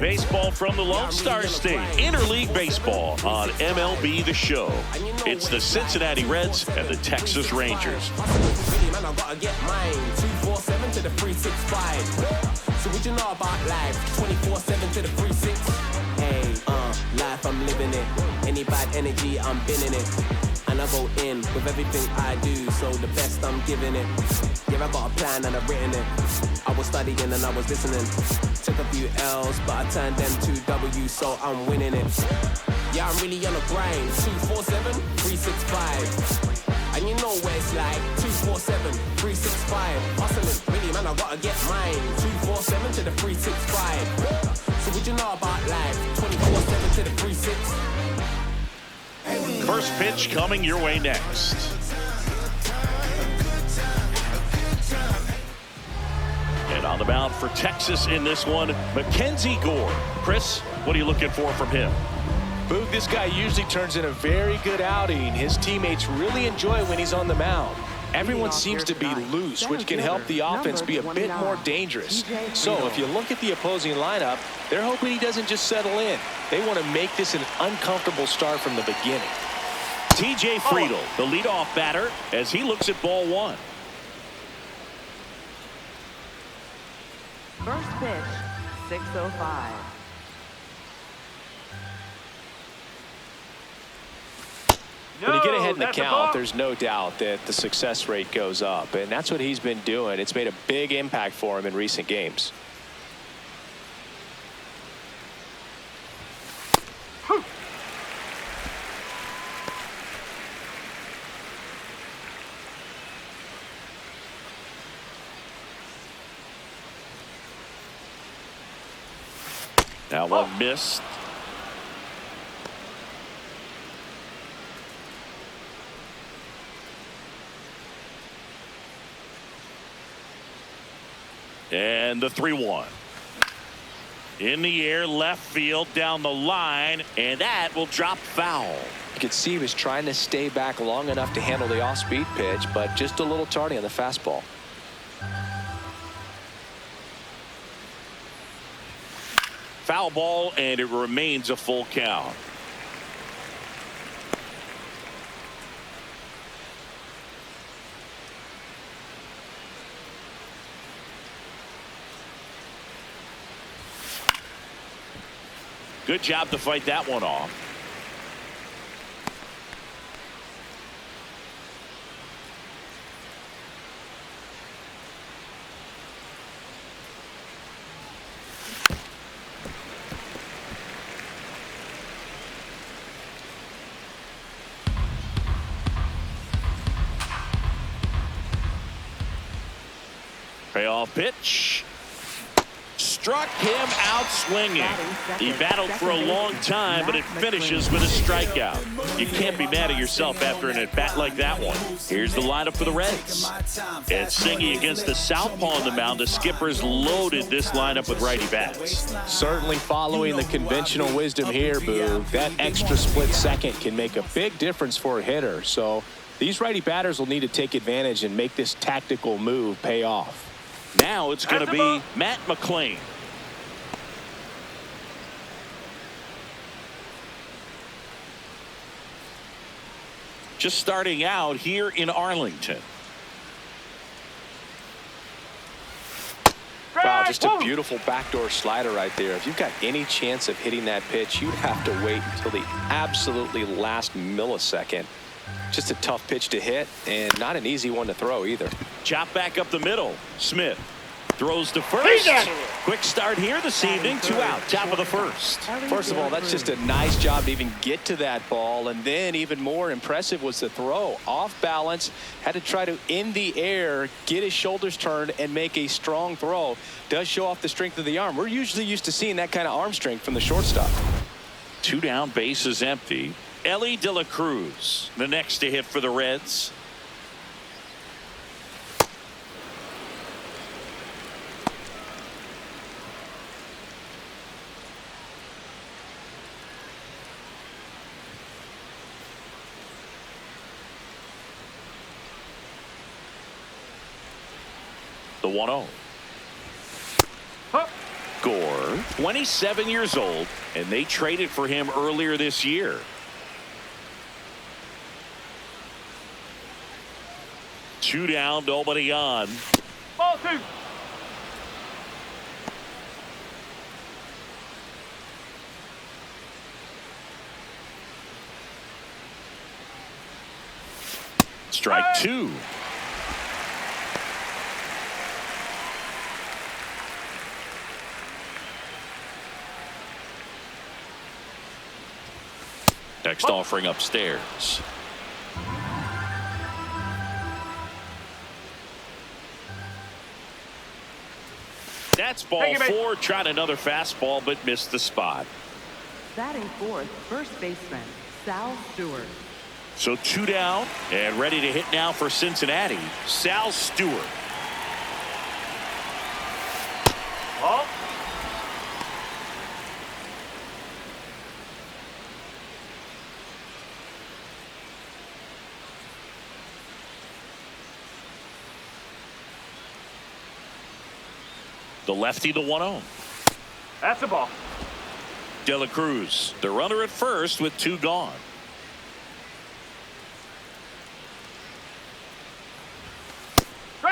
Baseball from the Lone Star State, Interleague Baseball on MLB The Show. It's the Cincinnati Reds and the Texas Rangers. So what you know about life? 24/7 to the 3-6. Hey, life I'm living it. Any bad energy I'm binning it. And I go in with everything I do, so the best I'm giving it. Yeah, I got a plan and I've written it. I was studying and I was listening. Took a few L's, but I turned them to W's, so I'm winning it. Yeah, I'm really on a grind. 247, 365. And you know where it's like 247, 365. Hustling, really, man, I gotta get mine. 247 to the 365. So what you know about life? 24/7 to the 3-6. First pitch coming your way next. And on the mound for Texas in this one, Mackenzie Gore. Chris, what are you looking for from him? Boog, this guy usually turns in a very good outing. His teammates really enjoy when he's on the mound. Everyone seems to be loose, which can help the offense be a bit more dangerous. So if you look at the opposing lineup, they're hoping he doesn't just settle in. They want to make this an uncomfortable start from the beginning. TJ Friedl, the leadoff batter, as he looks at ball one. First pitch, 6:05. When you get ahead in the count, there's no doubt that the success rate goes up, and that's what he's been doing. It's made a big impact for him in recent games. That one missed. And the 3-1. In the air, left field, down the line, and that will drop foul. You could see he was trying to stay back long enough to handle the off-speed pitch, but just a little tardy on the fastball. Foul ball, and it remains a full count. Good job to fight that one off. Payoff pitch. Struck him out swinging. He battled for a long time, but it finishes with a strikeout. You can't be mad at yourself after an at-bat like that one. Here's the lineup for the Reds. And Singy against the southpaw on the mound. The skipper's loaded this lineup with righty bats. Certainly following the conventional wisdom here, Boo. That extra split second can make a big difference for a hitter. So these righty batters will need to take advantage and make this tactical move pay off. Now it's going to be Matt McLain. Just starting out here in Arlington. Wow, just a beautiful backdoor slider right there. If you've got any chance of hitting that pitch, you'd have to wait until the absolutely last millisecond. Just a tough pitch to hit and not an easy one to throw either. Chop back up the middle. Smith throws to first. Quick start here this evening. 2 out. Top of the first. First of all, that's just a nice job to even get to that ball. And then even more impressive was the throw. Off balance. Had to try to, in the air, get his shoulders turned and make a strong throw. Does show off the strength of the arm. We're usually used to seeing that kind of arm strength from the shortstop. 2 down, bases empty. Elly De La Cruz, the next to hit for the Reds. The 1-0. Gore, 27 years old, and they traded for him earlier this year. Two down, nobody on. Ball 2. Strike 2. Next offering upstairs. That's ball 4. Tried another fastball but missed the spot. Batting fourth, first baseman Sal Stewart. So 2 down and ready to hit now for Cincinnati, Sal Stewart. Ball. The lefty, the 1-0. That's a ball. De La Cruz, the runner at first with 2 gone.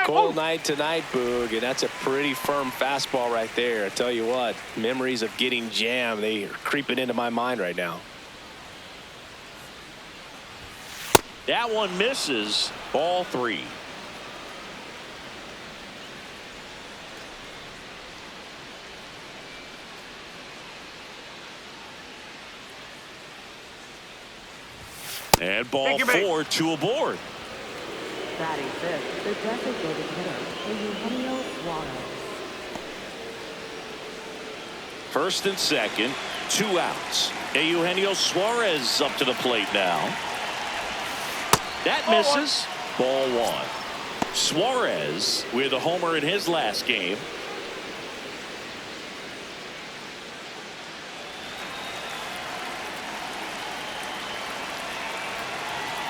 Cold night tonight, Boog, and that's a pretty firm fastball right there. I tell you what, memories of getting jammed, they are creeping into my mind right now. That one misses. Ball 3. And ball 4, 2 aboard. Batting fifth, the designated hitter, Eugenio Suarez. First and second, 2 outs. Eugenio Suarez up to the plate now. That misses. Ball 1. Suarez with a homer in his last game.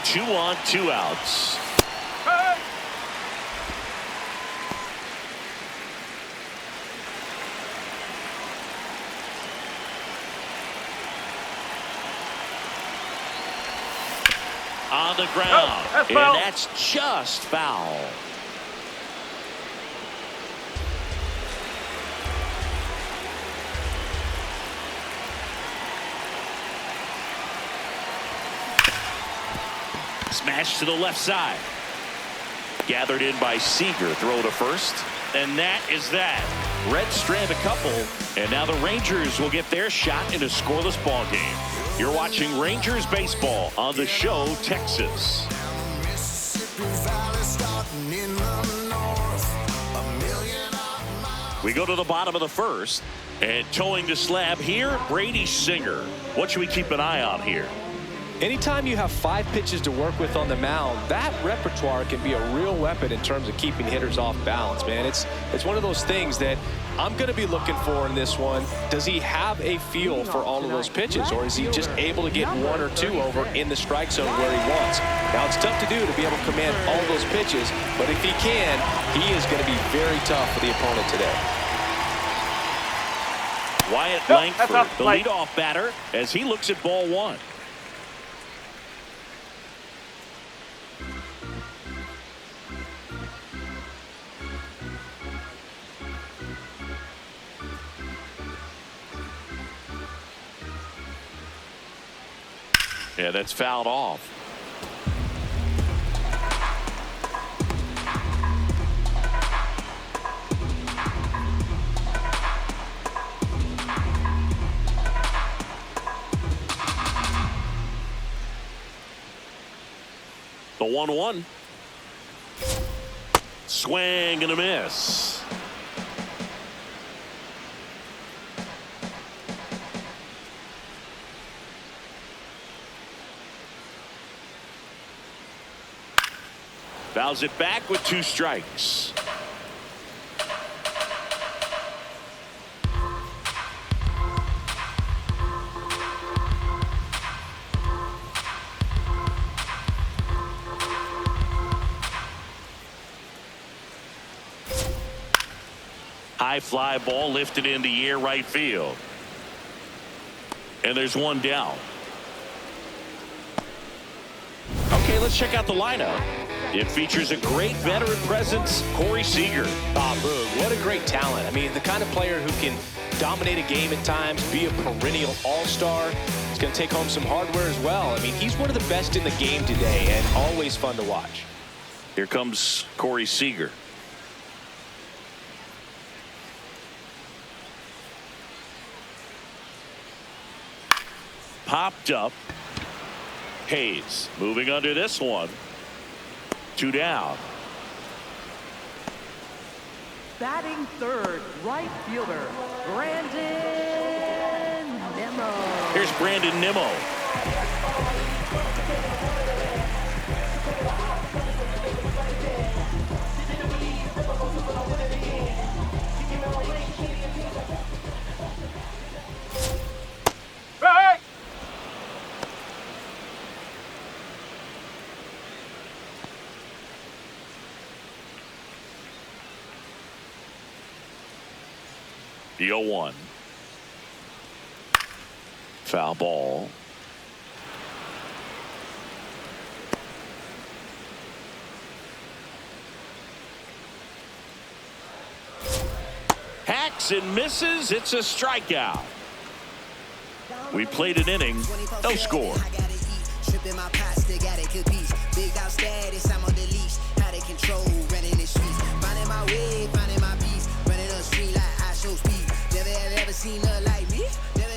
Two on, 2 outs. On the ground, and that's just foul. Smash to the left side. Gathered in by Seager. Throw to first. And that is that. Reds strand a couple. And now the Rangers will get their shot in a scoreless ball game. You're watching Rangers baseball on the show, Texas. We go to the bottom of the first. And towing the slab here, Brady Singer. What should we keep an eye on here? Anytime you have 5 pitches to work with on the mound, that repertoire can be a real weapon in terms of keeping hitters off balance, man. It's one of those things that I'm going to be looking for in this one. Does he have a feel for all of those pitches, or is he just able to get 1 or 2 over in the strike zone where he wants? Now, it's tough to do to be able to command all those pitches, but if he can, he is going to be very tough for the opponent today. Wyatt Langford, the leadoff batter, as he looks at ball 1. Yeah, that's fouled off. The 1-1. Swing and a miss. Fouls it back with 2 strikes. high fly ball lifted in the air right field. And there's one down. Okay, let's check out the lineup. It features a great veteran presence, Corey Seager. Ah, Boog, what a great talent. I mean, the kind of player who can dominate a game at times, be a perennial all-star. He's going to take home some hardware as well. I mean, he's one of the best in the game today and always fun to watch. Here comes Corey Seager. Popped up. Hayes moving under this one. 2 down. Batting third, right fielder, Brandon Nimmo. Here's Brandon Nimmo. Hey! The 0-1. Foul ball. Hacks and misses. It's a strikeout. We played an inning. No score. Tripping my pasta, got it capiche. Big out status, I'm on the leash. How they control, running the streets. Finding my way, finding my peace. Running the street like I show speed. Never have ever seen her like me.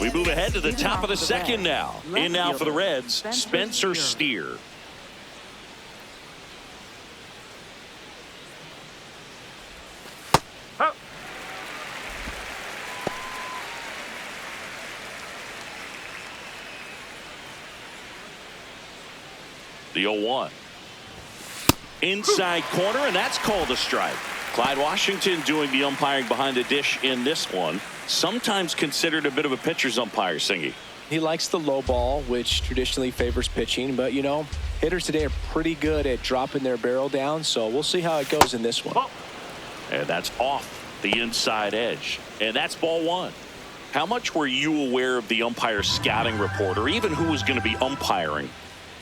We move ahead to the top of the second now. In now for the Reds, Spencer Steer. Huh. The 0-1. Inside corner, and that's called a strike. Clyde Washington doing the umpiring behind the dish in this one. Sometimes considered a bit of a pitcher's umpire, Singy. He likes the low ball, which traditionally favors pitching. But, you know, hitters today are pretty good at dropping their barrel down. So we'll see how it goes in this one. And that's off the inside edge. And that's ball 1. How much were you aware of the umpire scouting report, or even who was going to be umpiring?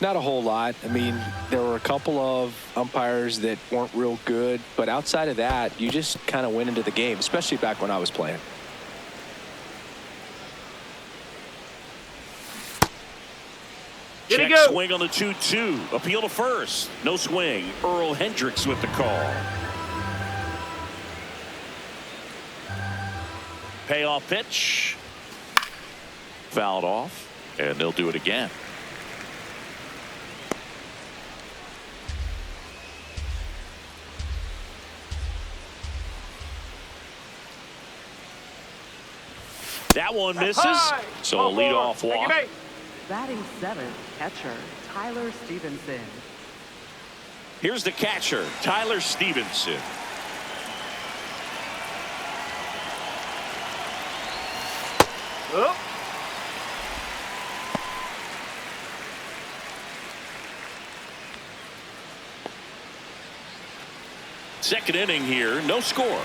Not a whole lot. I mean, there were a couple of umpires that weren't real good. But outside of that, you just kind of went into the game, especially back when I was playing. Check swing on the 2-2. Appeal to first. No swing. Earl Hendricks with the call. Payoff pitch. Fouled off. And they'll do it again. That one misses. So a leadoff walk. Batting seventh, catcher, Tyler Stephenson. Here's the catcher, Tyler Stephenson. Oh. Second inning here, no score.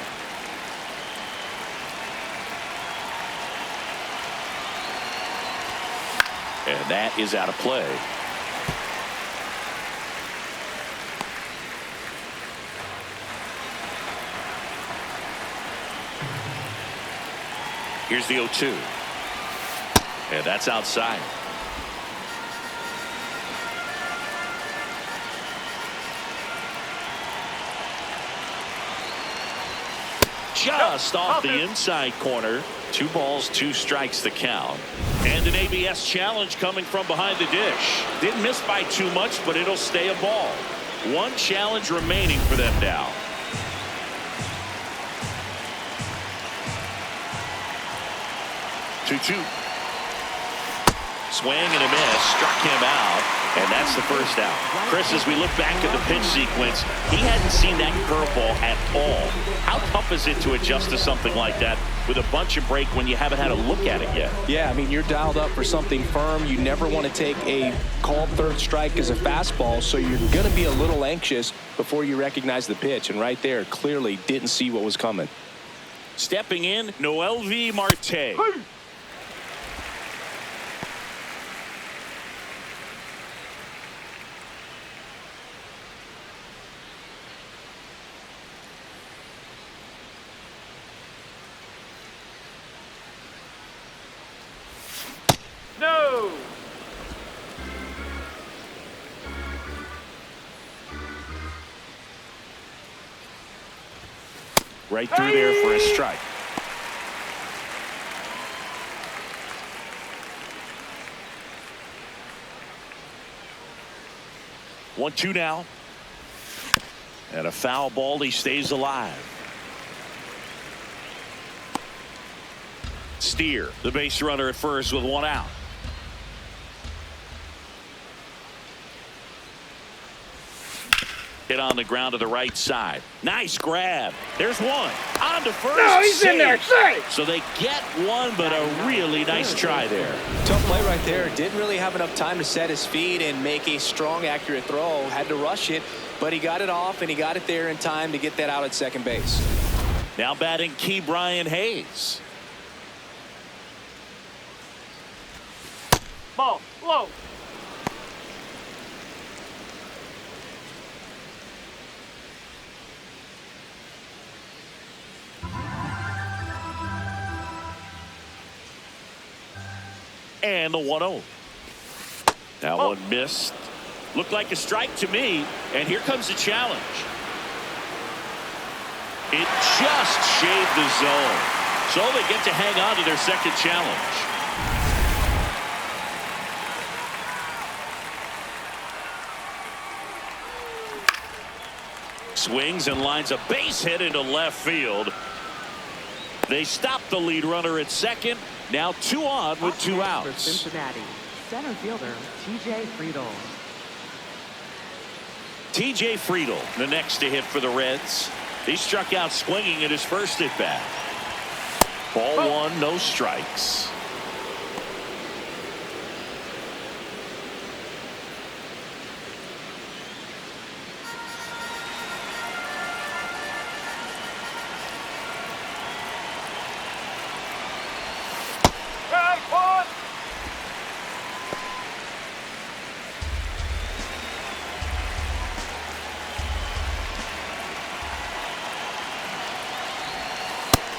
And that is out of play. Here's the 0-2. And that's outside. Just off the inside corner. 2 balls, 2 strikes the count. And an ABS challenge coming from behind the dish. Didn't miss by too much, but it'll stay a ball. 1 challenge remaining for them now. Two. Swing and a miss. Struck him out. And that's the first out. Chris, as we look back at the pitch sequence, he hadn't seen that curveball at all. How tough is it to adjust to something like that with a bunch of break when you haven't had a look at it yet? Yeah, I mean, you're dialed up for something firm. You never want to take a called third strike as a fastball, so you're going to be a little anxious before you recognize the pitch. And right there, clearly didn't see what was coming. Stepping in, Noelvi Marte. No. Right through there for a strike. One, two now. And a foul ball. He stays alive. Steer, the base runner at first with one out. Hit on the ground to the right side. Nice grab. There's one. On to first. No, he's in there. Safe. So they get one, but a really nice try there. Tough play right there. Didn't really have enough time to set his feet and make a strong, accurate throw. Had to rush it, but he got it off, and he got it there in time to get that out at second base. Now batting Key Brian Hayes. Ball. Low. And the 1-0. That one missed. Looked like a strike to me. And here comes the challenge. It just shaved the zone. So they get to hang on to their second challenge. Swings and lines a base hit into left field. They stop the lead runner at second. Now 2 on with 2 outs. For Cincinnati, center fielder TJ Friedl. TJ Friedl, the next to hit for the Reds. He struck out swinging at his first at bat. Ball one, no strikes.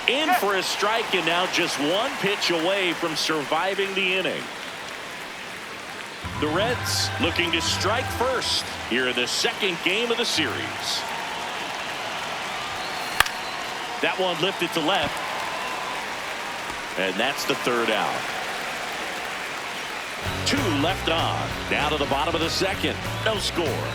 In for a strike, and now just one pitch away from surviving the inning. The Reds looking to strike first here in the second game of the series. That one lifted to left. And that's the third out. 2 left on. Down to the bottom of the second. No score.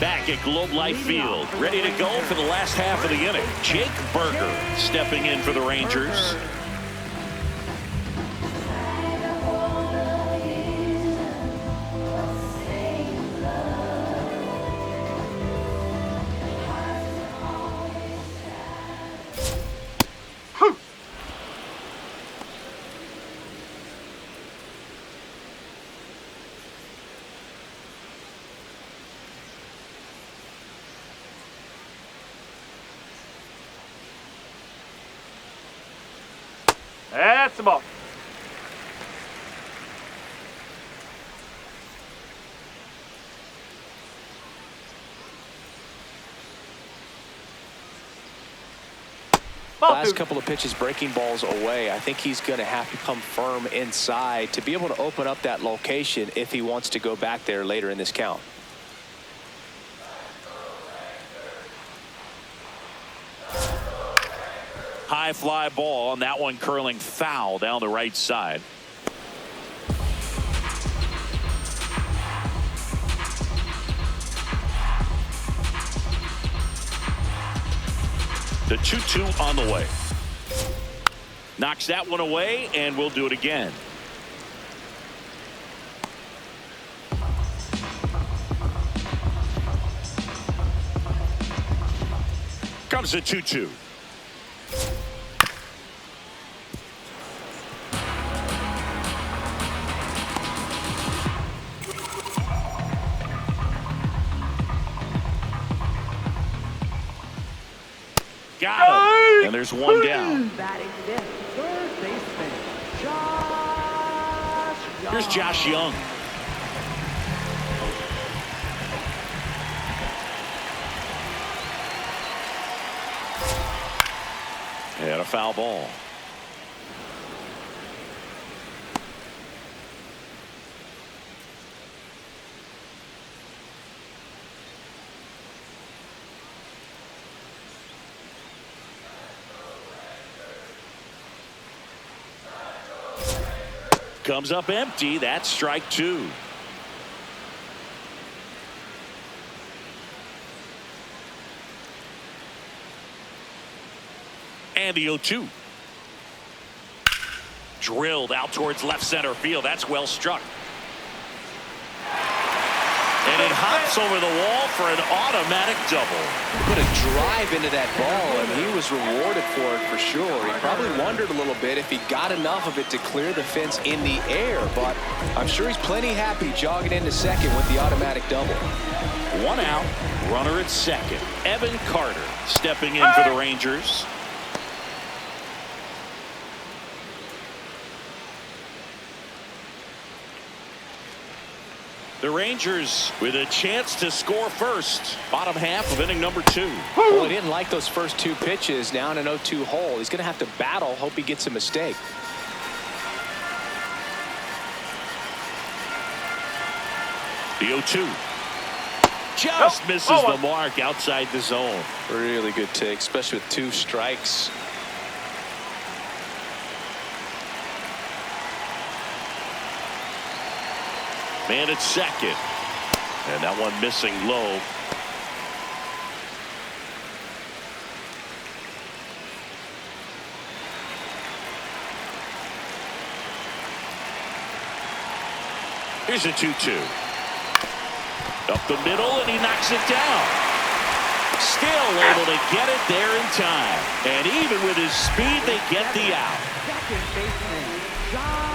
Back at Globe Life Field, ready to go for the last half of the inning. Jake Burger stepping in for the Rangers. That's the ball. Last couple of pitches breaking balls away. I think he's going to have to come firm inside to be able to open up that location if he wants to go back there later in this count. High fly ball, and that one curling foul down the right side. The 2-2 on the way. Knocks that one away, and we'll do it again. Comes the 2-2. Got him. And there's one down. Batting fifth, third baseman, Josh Jung. Here's Josh Jung. And a foul ball. Comes up empty. That's strike two. And the 0-2. Drilled out towards left center field. That's well struck. And it hops over the wall for an automatic double. Put a drive into that ball, and he was rewarded for it for sure. He probably wondered a little bit if he got enough of it to clear the fence in the air, but I'm sure he's plenty happy jogging into second with the automatic double. One out, runner at second. Evan Carter stepping in for the Rangers. The Rangers with a chance to score first. Bottom half of inning number 2. Well, he didn't like those first 2 pitches. Now in an 0-2 hole. He's going to have to battle. Hope he gets a mistake. The 0-2. Just misses the mark outside the zone. Really good take, especially with 2 strikes. Man at second. And that one missing low. Here's a 2-2. Up the middle, and he knocks it down. Still able to get it there in time. And even with his speed, they get the out. Second baseman, Josh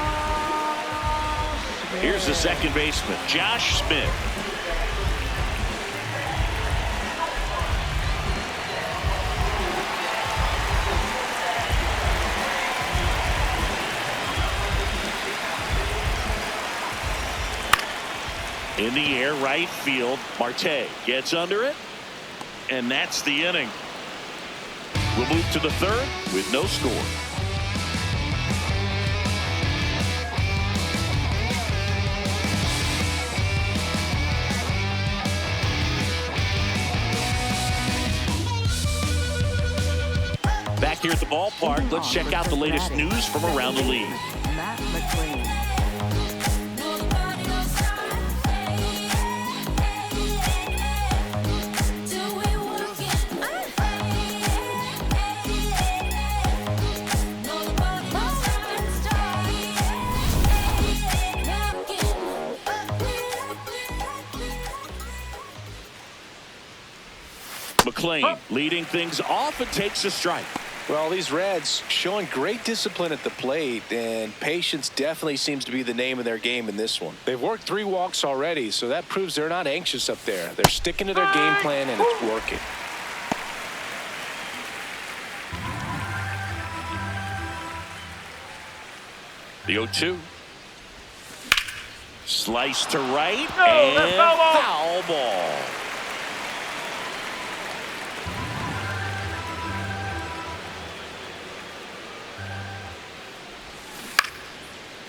Smith. Here's the second baseman, Josh Smith. In the air, right field. Marte gets under it, and that's the inning. We'll move to the third with no score. Back here at the ballpark, let's check out the latest news from around the league. Matt McLain. McLain leading things off and takes a strike. Well, these Reds showing great discipline at the plate, and patience definitely seems to be the name of their game in this one. They've worked 3 walks already, so that proves they're not anxious up there. They're sticking to their game plan, and it's working. The 0-2. Slice to right, and foul ball.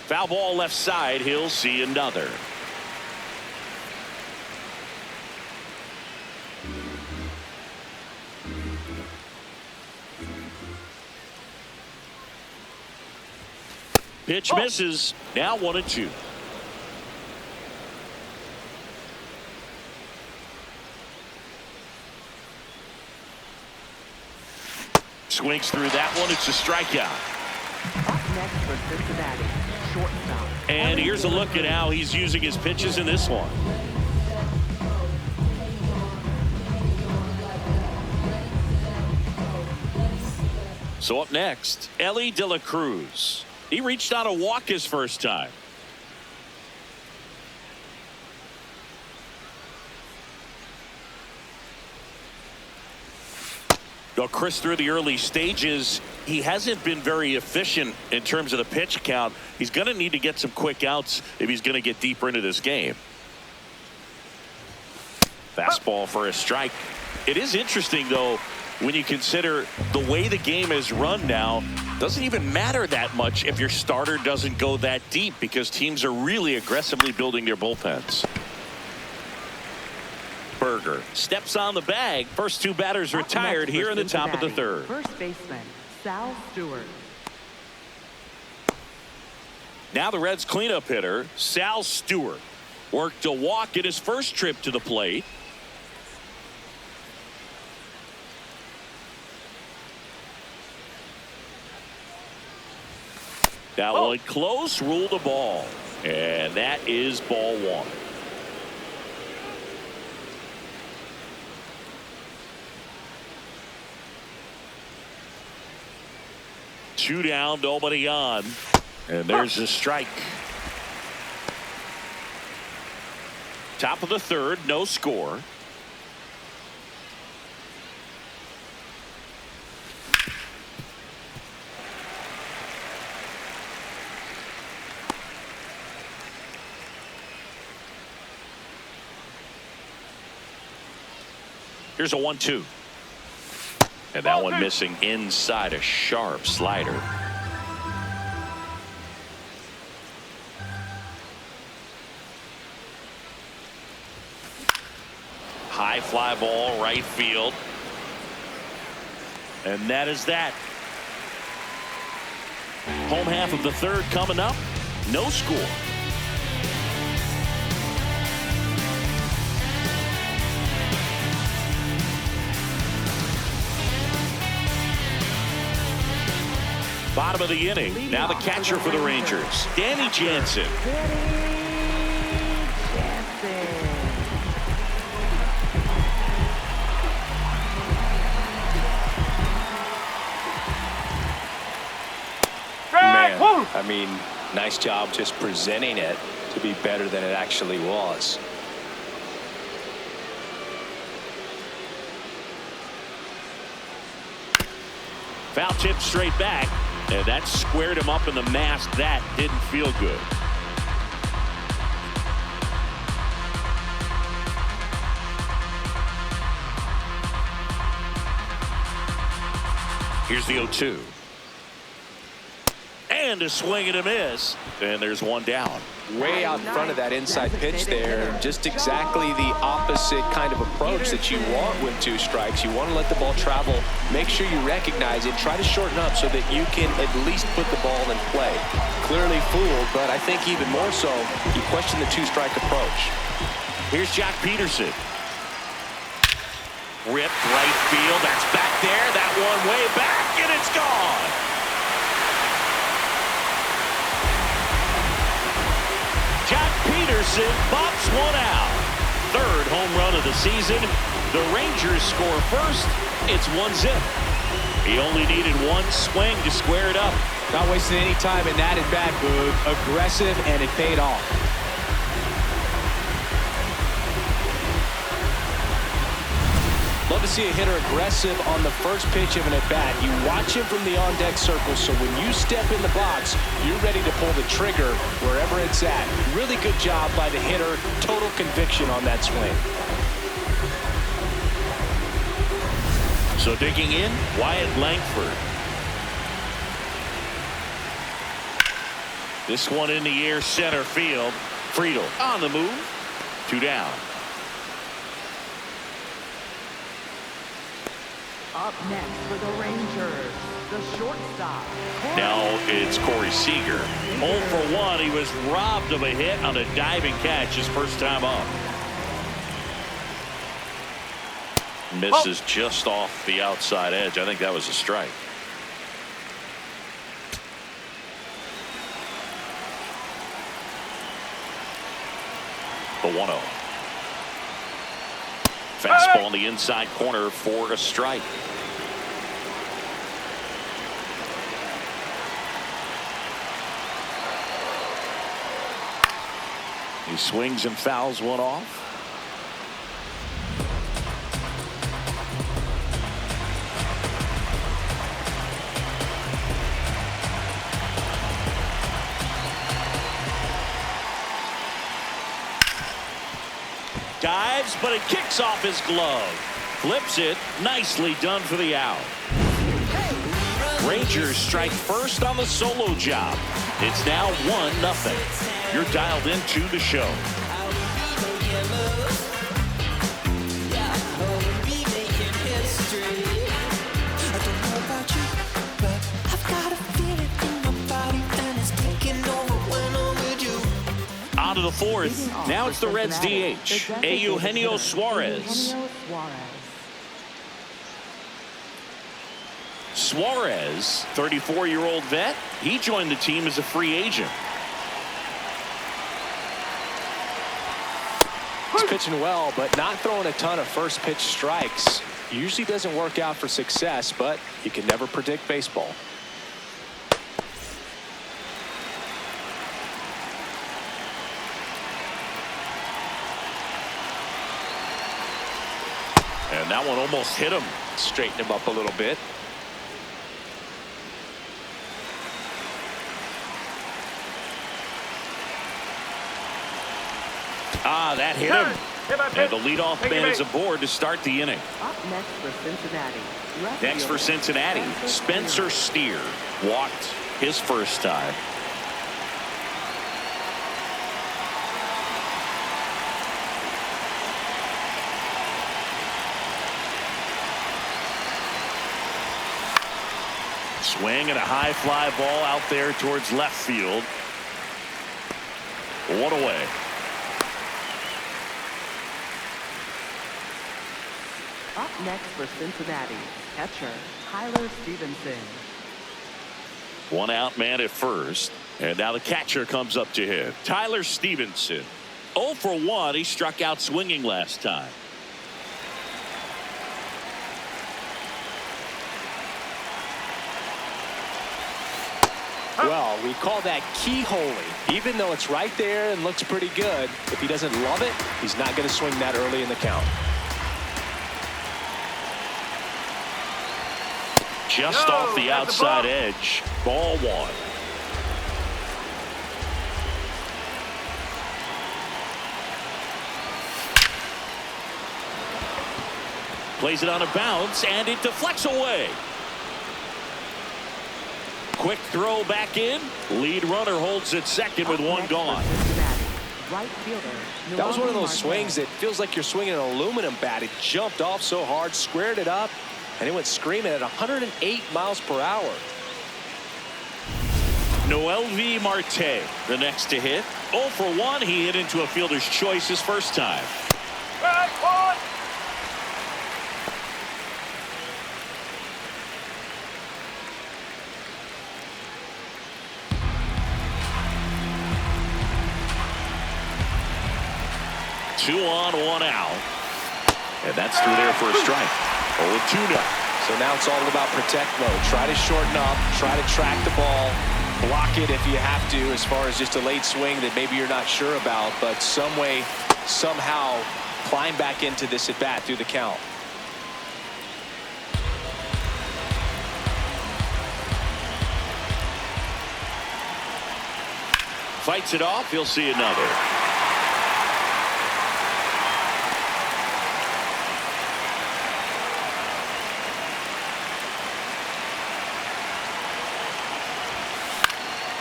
Foul ball left side. He'll see another. Pitch misses. Now 1-2. Swings through that one. It's a strikeout. Up next for Cincinnati, shortstop. And here's a look at how he's using his pitches in this one. So up next, Elly De La Cruz. He reached on a walk his first time. Well, Chris, through the early stages, he hasn't been very efficient in terms of the pitch count. He's going to need to get some quick outs if he's going to get deeper into this game. Fastball for a strike. It is interesting, though, when you consider the way the game is run now. Doesn't even matter that much if your starter doesn't go that deep, because teams are really aggressively building their bullpens. Berger steps on the bag. First two batters retired here in the top of the third. First baseman, Sal Stewart. Now the Reds cleanup hitter, Sal Stewart, worked a walk in his first trip to the plate. That one close, ruled a ball. And that is ball one. Two down, nobody on. And there's a strike. Top of the third, no score. Here's a 1-2. And that one missing inside, a sharp slider. High fly ball, right field. And that is that. Home half of the third coming up. No score. Bottom of the inning. Now the catcher for the Rangers, Danny Jansen. Man, I mean, nice job just presenting it to be better than it actually was. Foul tip straight back. And that squared him up in the mask. That didn't feel good. Here's the 0-2. And a swing and a miss. And there's one down. Way out in front of that inside pitch there. Just exactly the opposite kind of approach that you want with two strikes. You want to let the ball travel. Make sure you recognize it. Try to shorten up so that you can at least put the ball in play. Clearly fooled, but I think even more so, you question the two-strike approach. Here's Joc Pederson. Ripped right field. That's back there. That one way back, and it's gone. Joc Pederson bops one out. Third home run of the season. The Rangers score first. It's 1-0. He only needed one swing to square it up. Not wasting any time in that at-bat, Boog. Aggressive, and it paid off. Love to see a hitter aggressive on the first pitch of an at-bat. You watch him from the on-deck circle, so when you step in the box, you're ready to pull the trigger wherever it's at. Really good job by the hitter. Total conviction on that swing. So digging in, Wyatt Langford. This one in the air, center field. Friedl on the move. Two down. Up next for the Rangers, the shortstop. Now it's Corey Seager. 0 for 1. He was robbed of a hit on a diving catch his first time up. Misses just off the outside edge. I think that was a strike. The 1-0. Fastball on the inside corner for a strike. He swings and fouls one off. Dives, but it kicks off his glove. Flips it. Nicely done for the out. Rangers strike first on the solo job. It's now 1-0. You're dialed into the show. On to the fourth. Now it's the Reds DH, Eugenio Suarez. Suarez, 34-year-old vet. He joined the team as a free agent. He's pitching well, but not throwing a ton of first pitch strikes. Usually doesn't work out for success, but you can never predict baseball. And that one almost hit him. Straighten him up a little bit. That hit him. And the leadoff man is aboard to start the inning. Up next for Cincinnati. Next for Cincinnati, Spencer Steer walked his first time. Swing and a high fly ball out there towards left field. One away. Up next for Cincinnati, catcher Tyler Stephenson. One out man at first. And now the catcher comes up to him. Tyler Stephenson. 0 for 1. He struck out swinging last time. Well, we call that keyholing. Even though it's right there and looks pretty good, if he doesn't love it, he's not going to swing that early in the count. Just off the outside edge. Ball one. Plays it on a bounce, and it deflects away. Quick throw back in. Lead runner holds it second with one gone. That was one of those swings that feels like you're swinging an aluminum bat. It jumped off so hard, squared it up, and it went screaming at 108 miles per hour. Noelvi Marte, the next to hit. 0 for 1. He hit into a fielder's choice his first time. Right, one. Two on, one out. And that's through there for a strike. 0-2 now. So now it's all about protect mode. Try to shorten up, try to track the ball, block it if you have to, as far as just a late swing that maybe you're not sure about, but some way, somehow climb back into this at bat through the count. Fights it off. He'll see another.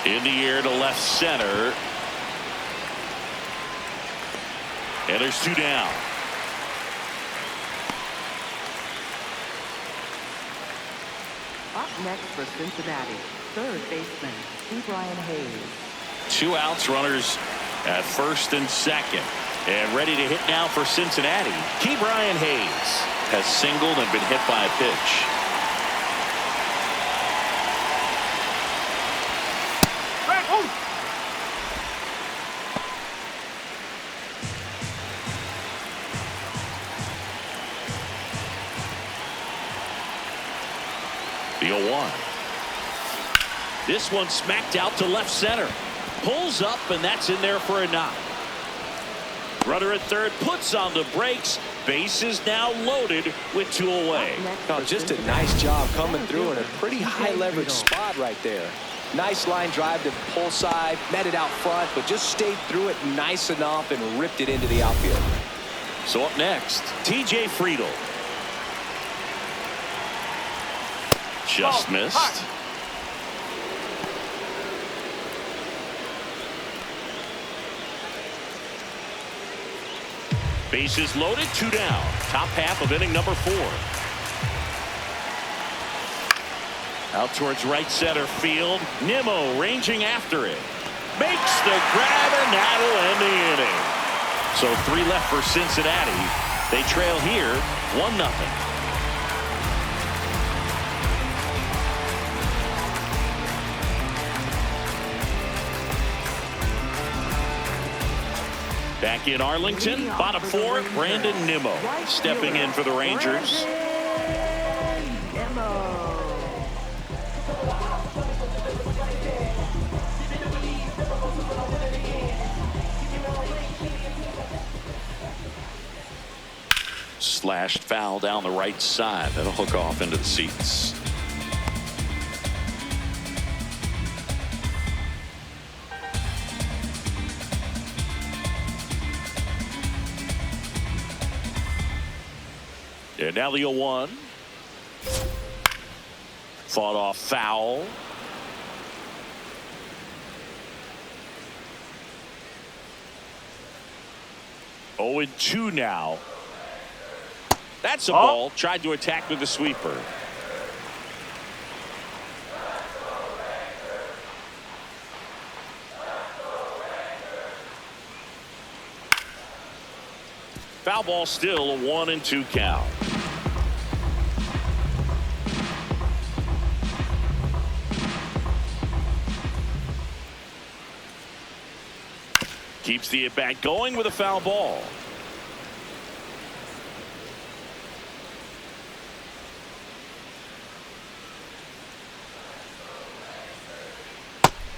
In the air to left center. And there's two down. Up next for Cincinnati, third baseman, Brian Hayes. Two outs, runners at first and second. And ready to hit now for Cincinnati. Brian Hayes has singled and been hit by a pitch. The 0-1. This one smacked out to left center. Pulls up, and that's in there for a knock. Runner at third puts on the brakes. Base is now loaded with two away. Oh, just a nice job coming through in a pretty high leverage spot right there. Nice line drive to pull side, met it out front, but just stayed through it nice enough and ripped it into the outfield. So up next, TJ Friedl. Just missed. Bases loaded, 2 down. Top half of inning number 4. Out towards right center field. Nimmo ranging after it. Makes the grab, and that'll end the inning. So 3 left for Cincinnati. They trail here 1-0. Back in Arlington, bottom 4, Brandon Nimmo stepping in for the Rangers. Slashed foul down the right side. That'll hook off into the seats. And now the 0-1. Fought off foul. Oh, 2 now. That's a ball. Tried to attack with the sweeper. Foul ball, still a 1-2 count. Keeps the at-bat going with a foul ball.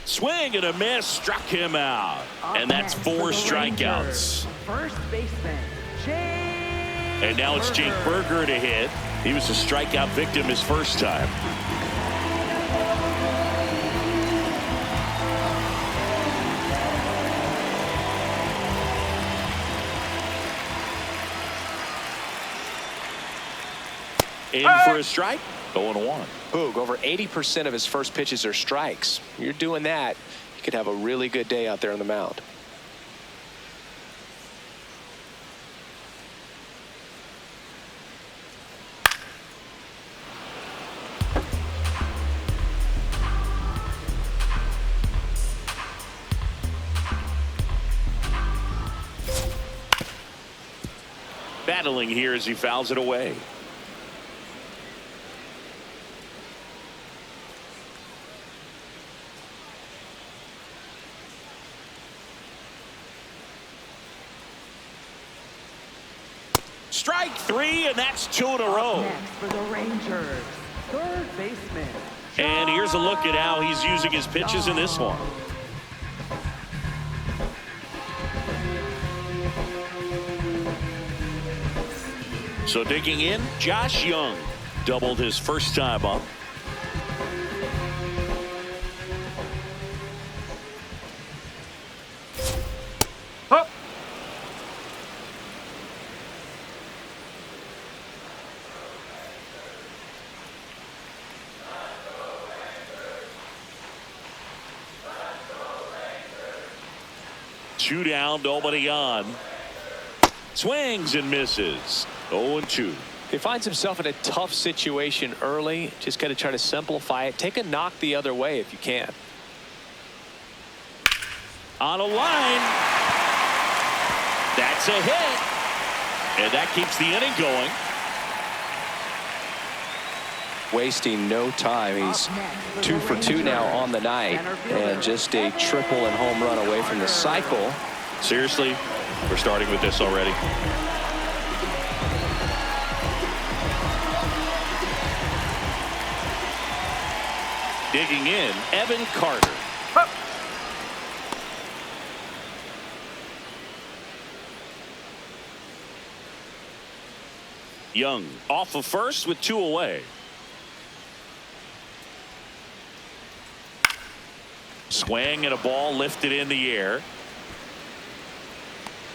Swing and a miss, struck him out. And that's 4 strikeouts. First baseman, Jake. And now it's Jake Burger to hit. He was a strikeout victim his first time. In for a strike. 0-1. Boog, over 80% of his first pitches are strikes. You're doing that, you could have a really good day out there on the mound. Battling here as he fouls it away. Strike 3, and that's 2 in a row. Next for the Rangers, third baseman. And here's a look at how he's using his pitches in this one. So digging in, Josh Jung doubled his first time up. Two down, nobody on. Swings and misses. 0-2. He finds himself in a tough situation early. Just got to try to simplify it. Take a knock the other way if you can. On a line. That's a hit. And that keeps the inning going. Wasting no time. He's 2 for 2 now on the night, and just a triple and home run away from the cycle. Seriously, we're starting with this already. Digging in, Evan Carter. Jung off of first with 2 away. Swing and a ball lifted in the air.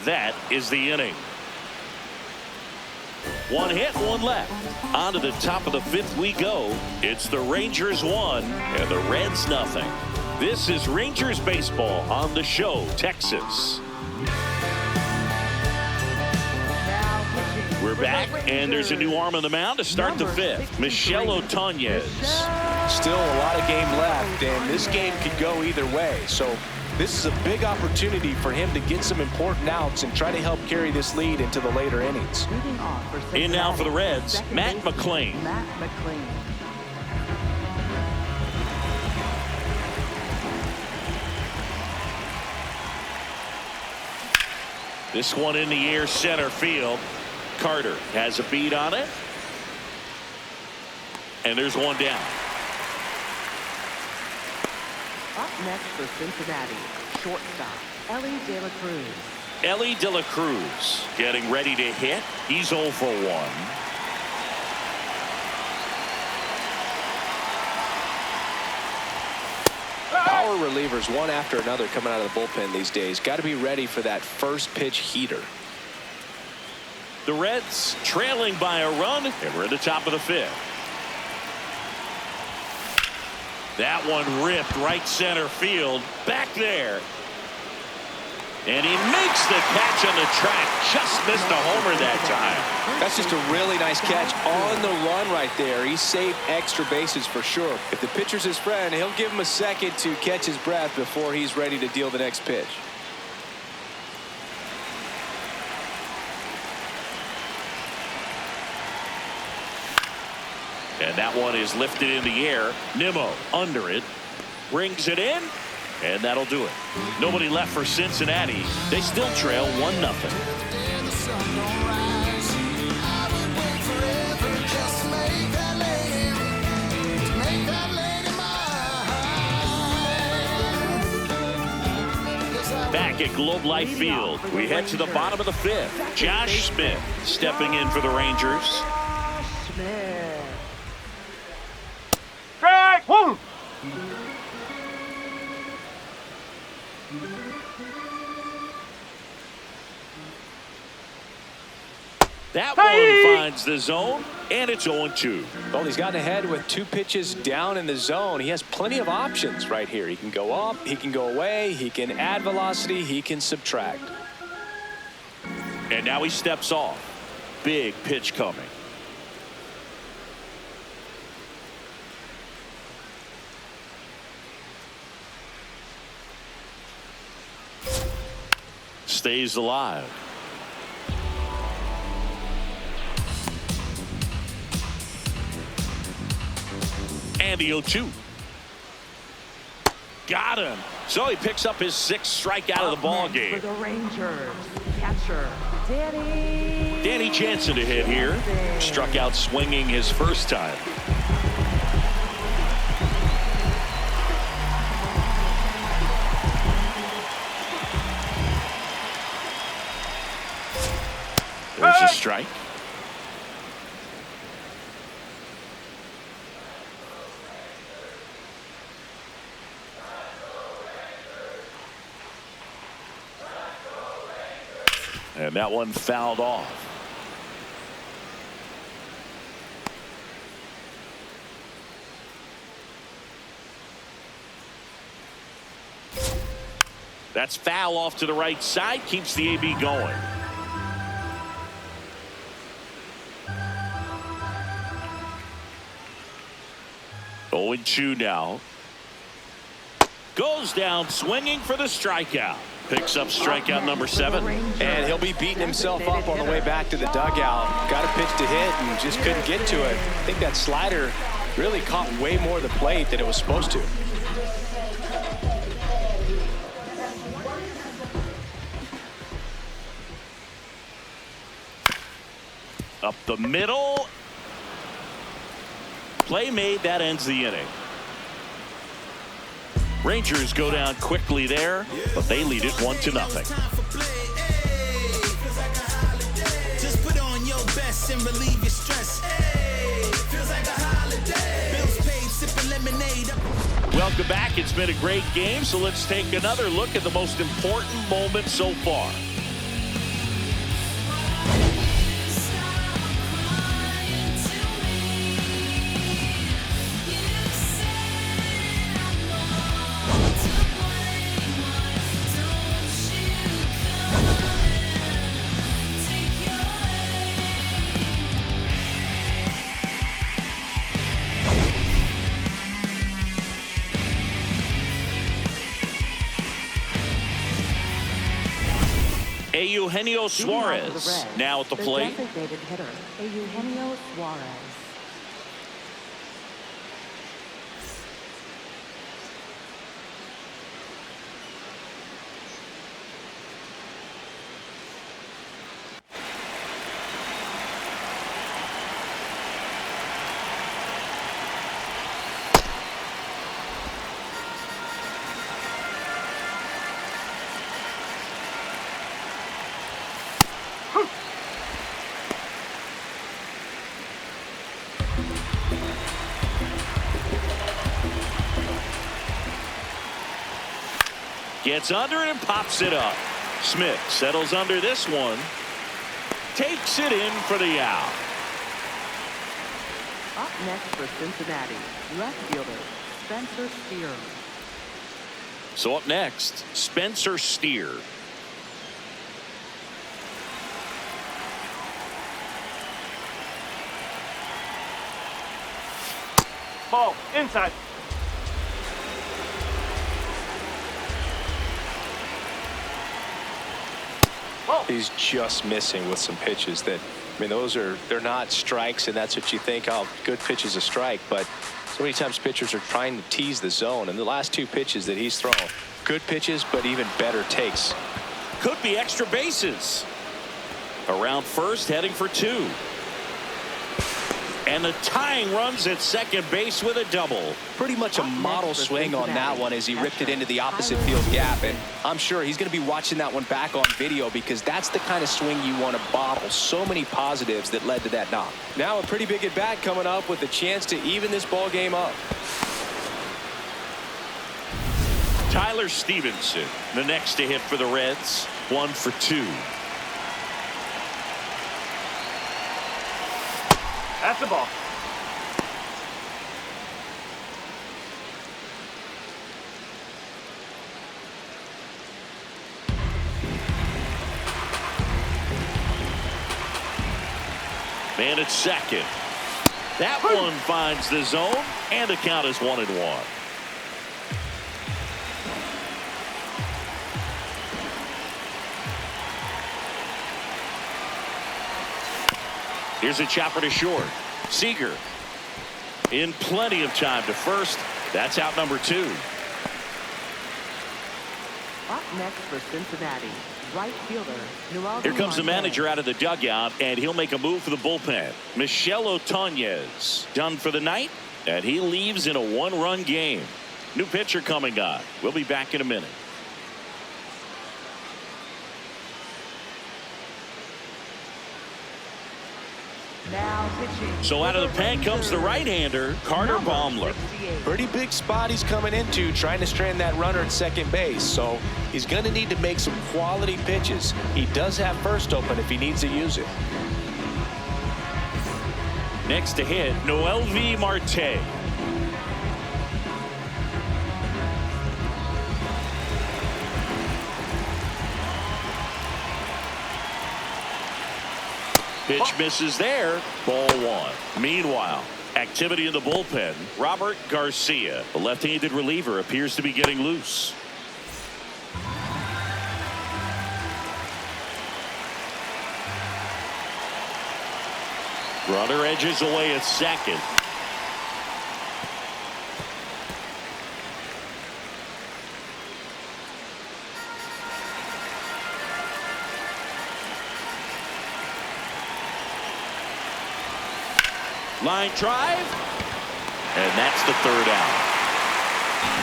That is the inning. One hit, one left. On to the top of the fifth we go. It's the Rangers 1 and the Reds nothing. This is Rangers baseball on the show, Texas. We're back, and there's a new arm on the mound to start the fifth. Michel Otañez. Still a lot of game left, and this game could go either way. So this is a big opportunity for him to get some important outs and try to help carry this lead into the later innings. In now for the Reds, Matt McLain. This one in the air, center field. Carter has a beat on it. And there's one down. Up next for Cincinnati, shortstop, Elly De La Cruz. Elly De La Cruz getting ready to hit. He's 0 for 1. Power relievers one after another coming out of the bullpen these days. Got to be ready for that first pitch heater. The Reds trailing by a run, and we're at the top of the fifth. That one ripped right center field. Back there. And he makes the catch on the track. Just missed a homer that time. That's just a really nice catch on the run right there. He saved extra bases for sure. If the pitcher's his friend, he'll give him a second to catch his breath before he's ready to deal the next pitch. And that one is lifted in the air. Nimmo under it. Brings it in. And that'll do it. Nobody left for Cincinnati. They still trail 1-0. Back at Globe Life Field, we head to the bottom of the fifth. Josh Smith stepping in for the Rangers. Strike one. That one finds the zone, and it's 0-2. Well, he's gotten ahead with 2 pitches down in the zone. He has plenty of options right here. He can go up, he can go away, he can add velocity, he can subtract. And now he steps off. Big pitch coming. Stays alive. And the 0-2. Got him. So he picks up his 6th strikeout of the ball game. For the Rangers, catcher Danny Jansen to hit here. Struck out swinging his first time. There's a strike. And that one fouled off. That's foul off to the right side. Keeps the AB going. Oh, 0-2 now. Goes down swinging for the strikeout. Picks up strikeout number 7. And he'll be beating himself up on the way back to the dugout. Got a pitch to hit and just couldn't get to it. I think that slider really caught way more of the plate than it was supposed to. Up the middle. Play made. That ends the inning. Rangers go down quickly there, but they lead it 1-0. Just put on your best and relieve your stress. Feels like a holiday. Bills paid, sipping lemonade. Welcome back. It's been a great game, so let's take another look at the most important moment so far. Eugenio Suarez now at the plate. Designated hitter, Eugenio Suarez. Gets under it and pops it up. Smith settles under this one. Takes it in for the out. Up next for Cincinnati, left fielder, Spencer Steer. So up next, Spencer Steer. Ball inside. He's just missing with some pitches that, I mean, they're not strikes, and that's what you think, oh, good pitch is a strike, but so many times pitchers are trying to tease the zone, and the last two pitches that he's thrown, good pitches, but even better takes. Could be extra bases. Around first, heading for two. And the tying runs at second base with a double. Pretty much a model swing on that one as he ripped it into the opposite field gap, and I'm sure he's going to be watching that one back on video because that's the kind of swing you want to bottle. So many positives that led to that knock. Now a pretty big at bat coming up with a chance to even this ball game up. Tyler Stephenson, the next to hit for the Reds. 1 for 2. That's the ball. Man at second. That one finds the zone, and the count is 1-1. Here's a chopper to short. Seager in plenty of time to first. That's out number 2. Up next for Cincinnati, right fielder, Noelvi Here comes the Marte. manager out of the dugout, and he'll make a move for the bullpen. Michel Otonez done for the night, and he leaves in a 1-run game. New pitcher coming on. We'll be back in a minute. Now pitching. So out of the pen comes the right-hander, Carter Baumler. Pretty big spot he's coming into, trying to strand that runner at second base, so he's going to need to make some quality pitches. He does have first open if he needs to use it. Next to hit, Noelvi Marte. Pitch misses there. Ball 1. Meanwhile, activity in the bullpen. Robert Garcia, the left-handed reliever, appears to be getting loose. Runner edges away at second. Line drive, and that's the third out.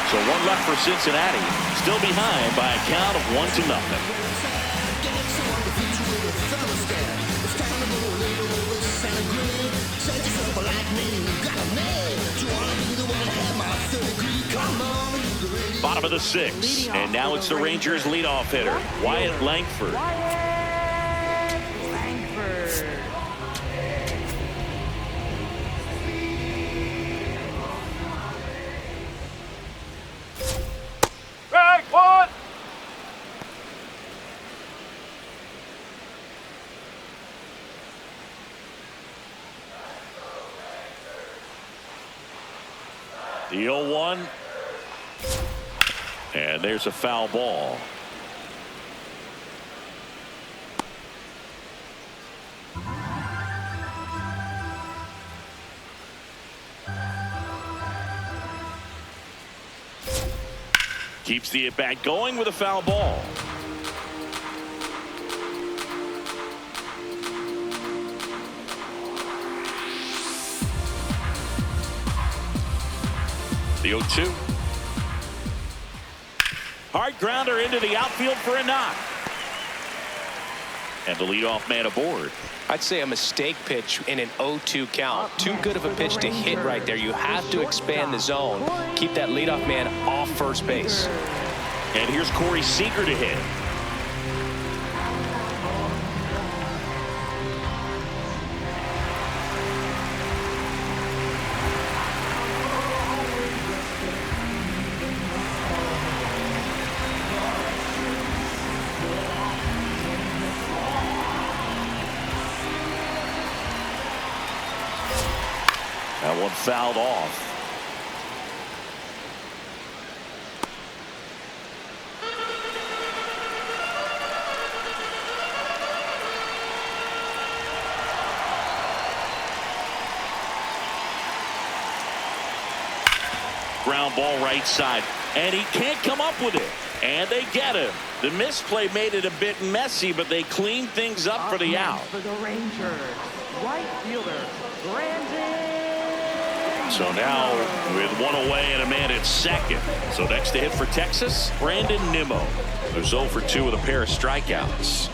So 1 left for Cincinnati, still behind by a count of 1-0. Bottom of the 6th, and now it's the Rangers leadoff hitter, Wyatt Langford. Strike 1. The 0-1. And there's a foul ball. Keeps the at-bat going with a foul ball. The 0-2. Hard grounder into the outfield for a knock. And the leadoff man aboard. I'd say a mistake pitch in an 0-2 count. Too good of a pitch to hit right there. You have to expand the zone. Keep that leadoff man off first base. And here's Corey Seager to hit. That one fouled off. Ground ball right side, and he can't come up with it, and they get him. The misplay made it a bit messy, but they cleaned things up for the out. For the Rangers, right fielder Brandon. So now with one away and a man at second. So next to hit for Texas, Brandon Nimmo, who's 0 for 2 with a pair of strikeouts.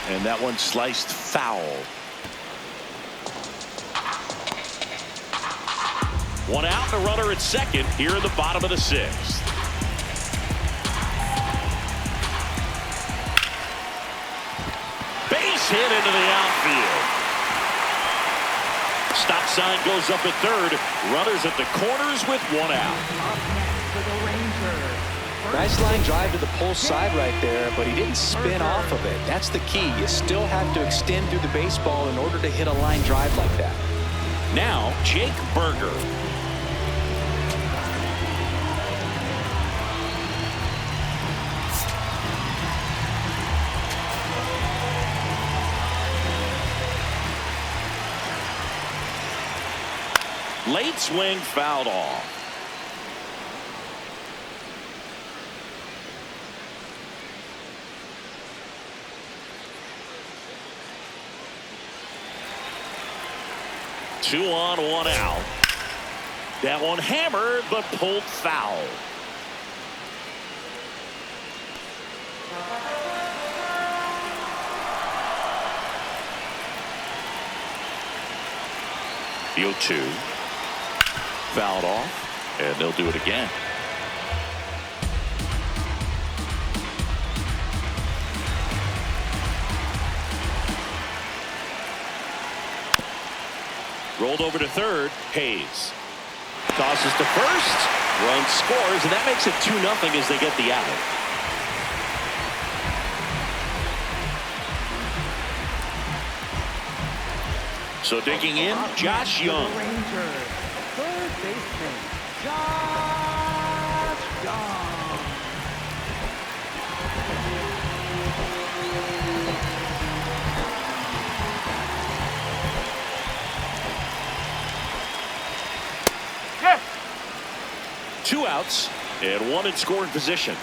And that one sliced foul. One out and a runner at second here in the bottom of the 6th. Base hit into the outfield. Stop sign goes up at third. Runners at the corners with one out. For the Rangers. Nice line drive to the pull side right there, but he didn't spin off of it. That's the key. You still have to extend through the baseball in order to hit a line drive like that. Now, Jake Burger. Late swing fouled off. Two on, one out. That one hammered but pulled foul. The 0-2. Fouled off, and they'll do it again. Rolled over to third. Hayes tosses to first. Run scores, and that makes it 2-0 as they get the out. So digging in, Josh Jung. Rangers, third baseman, Josh Jung. Yes. 2 outs and 1 in scoring position.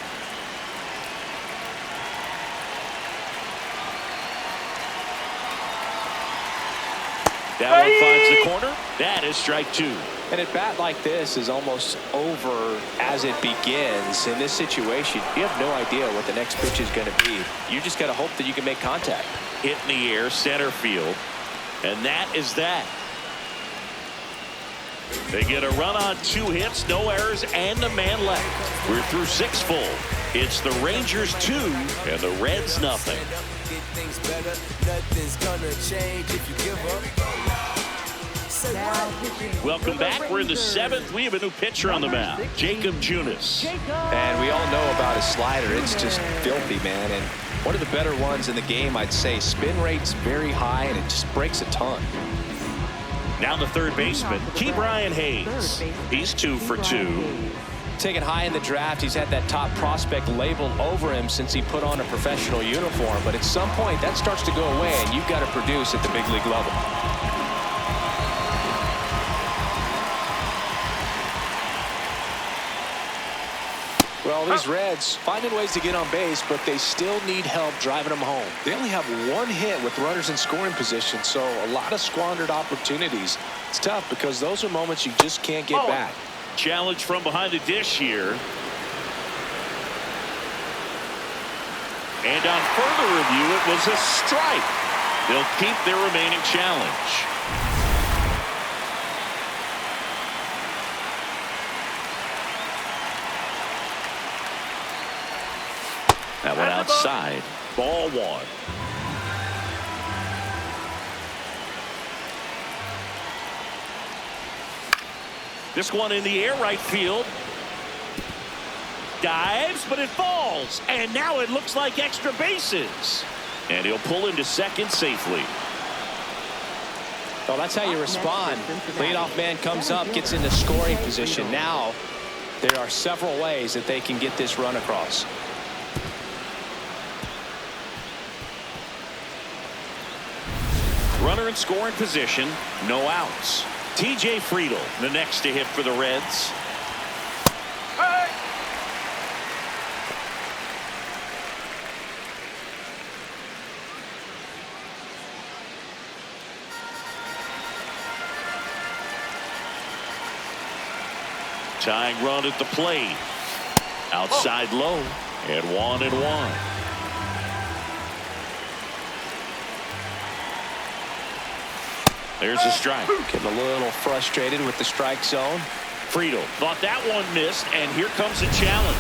That one finds the corner. That is strike 2. And a bat like this is almost over as it begins. In this situation, you have no idea what the next pitch is going to be. You just got to hope that you can make contact. Hit in the air, center field. And that is that. They get a run on 2 hits, no errors, and a man left. We're through 6 full. It's the Rangers 2 and the Reds nothing. Welcome back. We're in the 7th. We have a new pitcher on the mound, Jacob Junis. And we all know about his slider. It's just filthy, man. And one of the better ones in the game, I'd say. Spin rate's very high, and it just breaks a ton. Now the third baseman, Ke'Bryan Hayes. He's 2 for 2. Taken high in the draft, he's had that top prospect label over him since he put on a professional uniform. But at some point, that starts to go away, and you've got to produce at the big league level. Well, these Reds finding ways to get on base, but they still need help driving them home. They only have 1 hit with runners in scoring position, so a lot of squandered opportunities. It's tough because those are moments you just can't get back. Challenge from behind the dish here. And on further review, it was a strike. They'll keep their remaining challenge. That one outside. Ball 1. This one in the air, right field. Dives, but it falls. And now it looks like extra bases. And he'll pull into second safely. Well, that's how you respond. Leadoff man comes up, gets into scoring position. Now there are several ways that they can get this run across. Runner in scoring position, no outs. TJ Friedl, the next to hit for the Reds. Hey! Tying run at the plate. Outside low, and 1-1. There's a strike. Getting a little frustrated with the strike zone. Friedl thought that one missed, and here comes a challenge.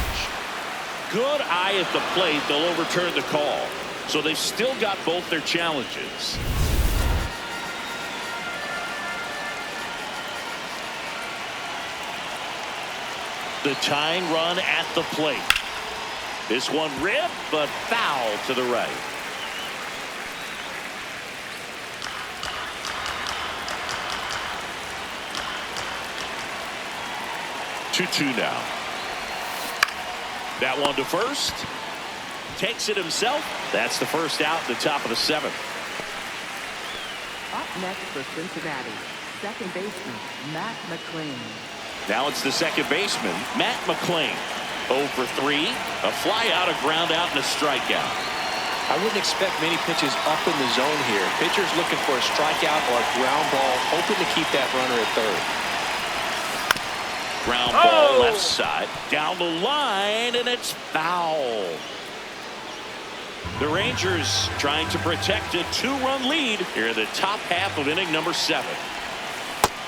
Good eye at the plate. They'll overturn the call. So they've still got both their challenges. The tying run at the plate. This one ripped, but foul to the right. 2-2 now. That one to first. Takes it himself. That's the first out at the top of the 7th. Up next for Cincinnati, second baseman, Matt McLain. Now it's the second baseman, Matt McLain. 0 for 3. A fly out, a ground out, and a strikeout. I wouldn't expect many pitches up in the zone here. Pitcher's looking for a strikeout or a ground ball, hoping to keep that runner at third. Ground ball left side. Down the line, and it's foul. The Rangers trying to protect a 2-run lead here in the top half of inning number 7.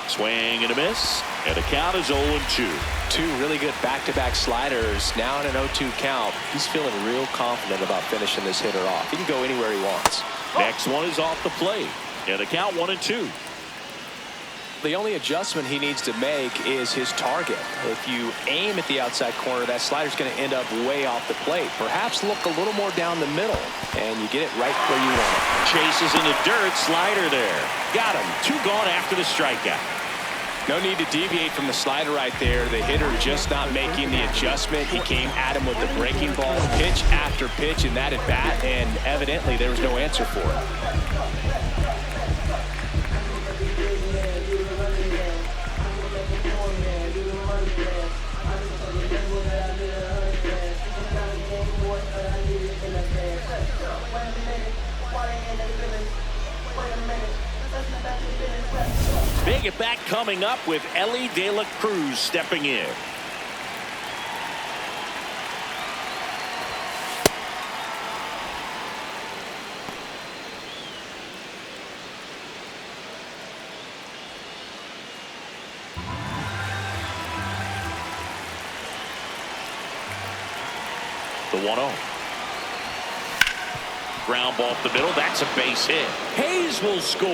Swing and a miss, and the count is 0-2. 2 really good back-to-back sliders. Now in an 0-2 count. He's feeling real confident about finishing this hitter off. He can go anywhere he wants. Next one is off the plate, and the count 1-2. The only adjustment he needs to make is his target. If you aim at the outside corner, that slider's going to end up way off the plate. Perhaps look a little more down the middle, and you get it right where you want it. Chases in the dirt, slider there. Got him. 2 gone after the strikeout. No need to deviate from the slider right there. The hitter just not making the adjustment. He came at him with the breaking ball, pitch after pitch in that at bat, and evidently there was no answer for it. Big at bat coming up with Elly De La Cruz stepping in. The 1-0. Ground ball up the middle. That's a base hit. Hayes will score.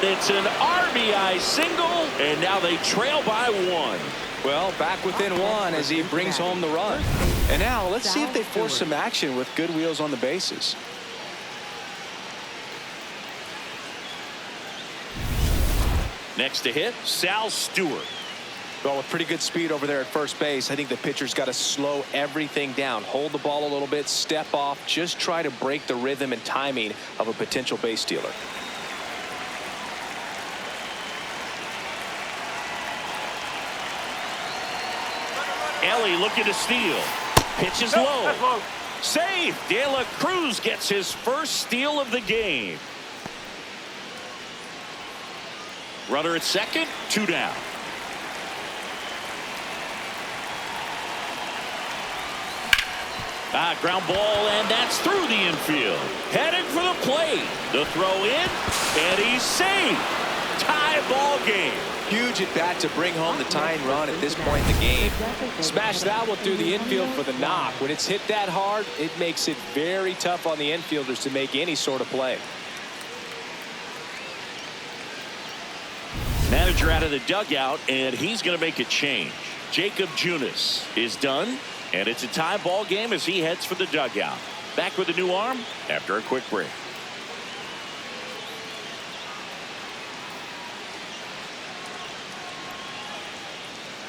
It's an RBI single, and now they trail by 1. Well, back within 1 as he brings home the run. And now let's see if they force some action with good wheels on the bases. Next to hit, Sal Stewart. Well, with pretty good speed over there at first base, I think the pitcher's got to slow everything down. Hold the ball a little bit, step off, just try to break the rhythm and timing of a potential base stealer. Elly looking to steal. Pitch is low. Save. De La Cruz gets his first steal of the game. Runner at second, 2 down. Ground ball, and that's through the infield. Headed for the plate. The throw in, and he's saved. Tie ball game. Huge at bat to bring home the tying run at this point in the game. Smash that one through the infield for the knock. When it's hit that hard, it makes it very tough on the infielders to make any sort of play. Manager out of the dugout, and he's going to make a change. Jacob Junis is done, and it's a tie ball game as he heads for the dugout. Back with a new arm after a quick break.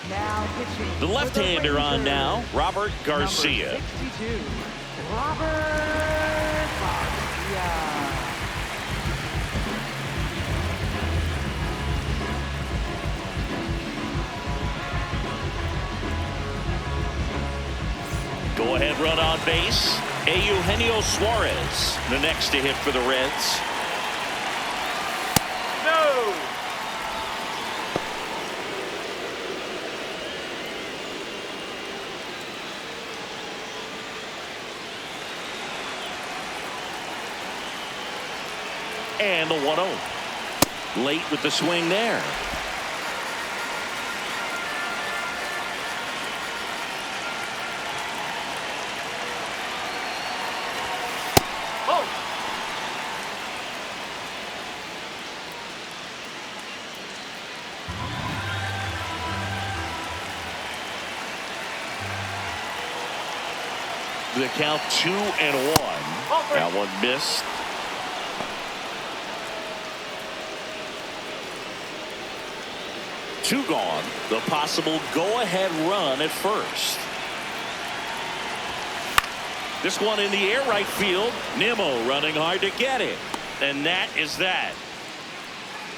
Now pitching. The left-hander on now, Robert Garcia. Number 62, Robert Garcia. Go-ahead run on base. Eugenio Suarez, the next to hit for the Reds. No. And the 1-0. Late with the swing there. The count 2-1. That one missed. Two gone. The possible go-ahead run at first. This one in the air right field. Nimmo running hard to get it. And that is that.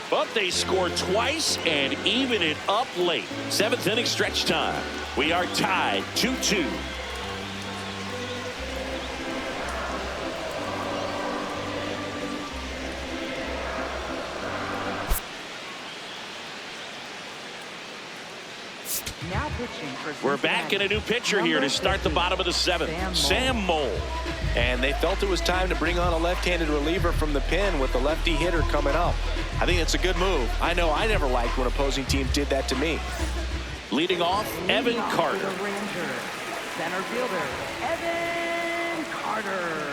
But they scored twice and even it up late. 7th inning stretch time. We are tied 2-2. Now pitching for We're back in a new pitcher here to start the bottom of the 7th. Sam Moll. And they felt it was time to bring on a left-handed reliever from the pen with the lefty hitter coming up. I think it's a good move. I know I never liked when opposing teams did that to me. Leading off, Evan Carter. The Rangers, center fielder, Evan Carter.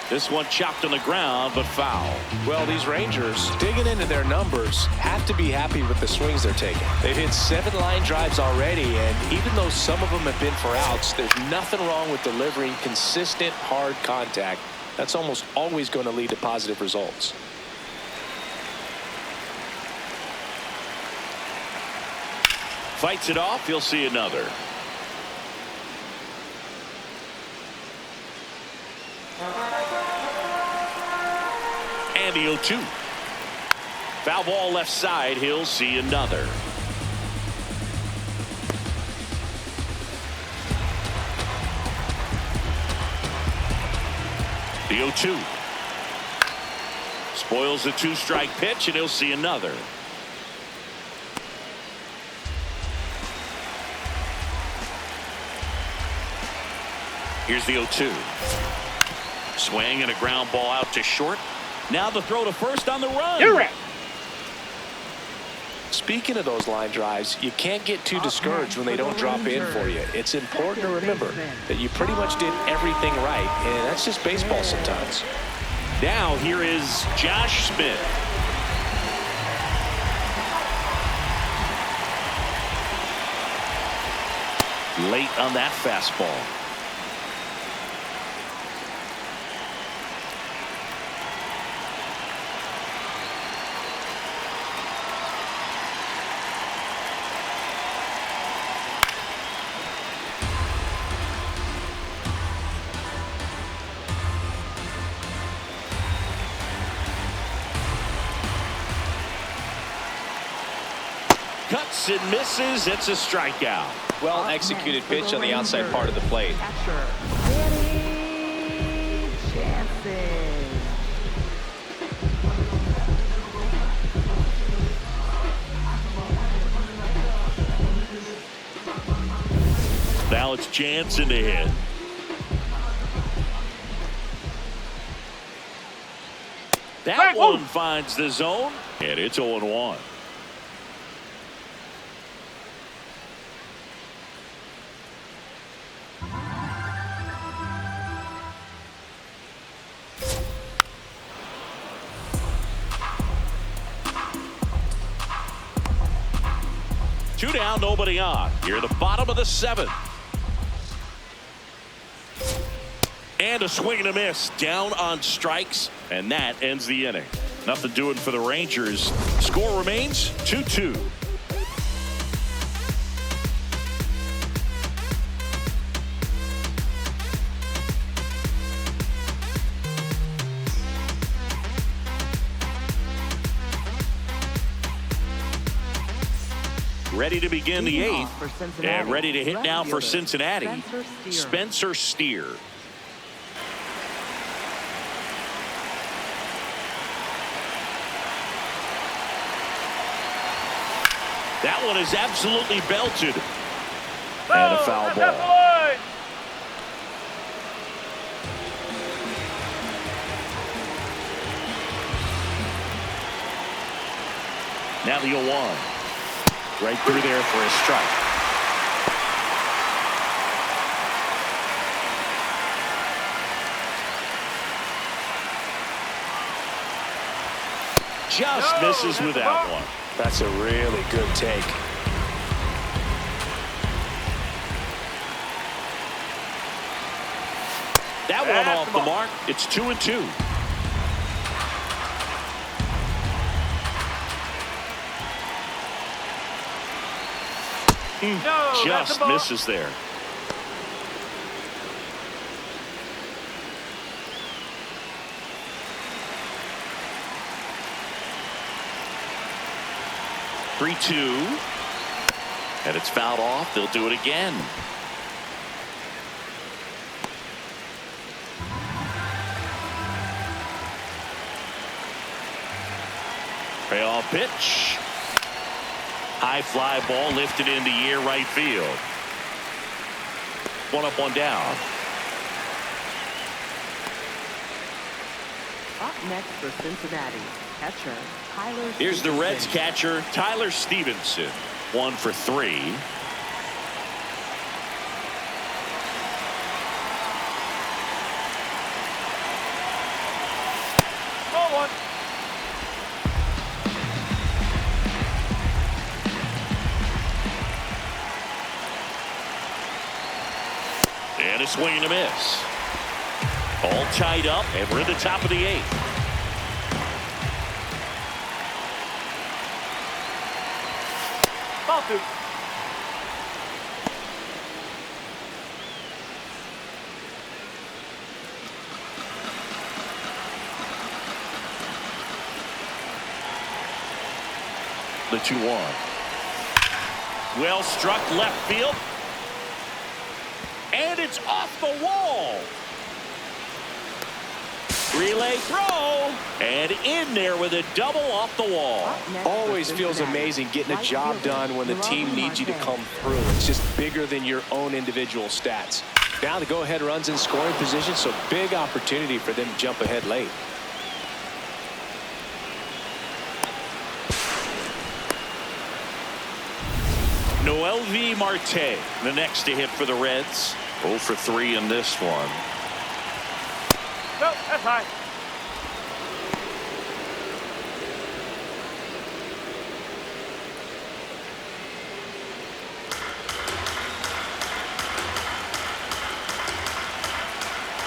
This one chopped on the ground, but foul. Well, these Rangers, digging into their numbers, have to be happy with the swings they're taking. They've hit 7 line drives already, and even though some of them have been for outs, there's nothing wrong with delivering consistent, hard contact. That's almost always going to lead to positive results. Fights it off. You'll see another. And the 0-2. Foul ball left side. He'll see another. The 0-2. Spoils the 2-strike pitch, and he'll see another. Here's the 0-2. Swing and a ground ball out to short. Now the throw to first on the run. You're right. Speaking of those line drives, you can't get too discouraged when they don't drop in for you. It's important to remember that you pretty much did everything right, and that's just baseball sometimes. Now here is Josh Smith. Late on that fastball. Cuts and misses. It's a strikeout. Well executed pitch on the outside part of the plate. Catcher, Danny Jansen. Now it's Jansen to hit. That one finds the zone, and it's 0-1. Two down, nobody on. Here at the bottom of the 7th. And a swing and a miss. Down on strikes, and that ends the inning. Nothing doing for the Rangers. Score remains 2-2. Ready to begin the 8th, and ready to hit now for Cincinnati, Spencer Steer. That one is absolutely belted. And a foul ball. Now the 0-1. Right through there for a strike. Just misses with that one. That's a really good take. That one off the mark. It's 2-2. Just misses there. Three-two, and it's fouled off. They'll do it again. Payoff pitch. High fly ball lifted into the air right field. One up, one down. Up next for Cincinnati, catcher Tyler. Here's the Reds catcher Tyler Stephenson. 1 for 3. Ball one. And a swing and a miss. All tied up, and we're at the top of the 8th. Ball 2. The 2-1. Well struck left field. And it's off the wall. Relay throw. And in there with a double off the wall. Always feels amazing getting a job done when the team needs you to come through. It's just bigger than your own individual stats. Now the go-ahead runs in scoring position, so big opportunity for them to jump ahead late. Noelvi Marte, the next to hit for the Reds. 0 for 3 in this one. No, that's high.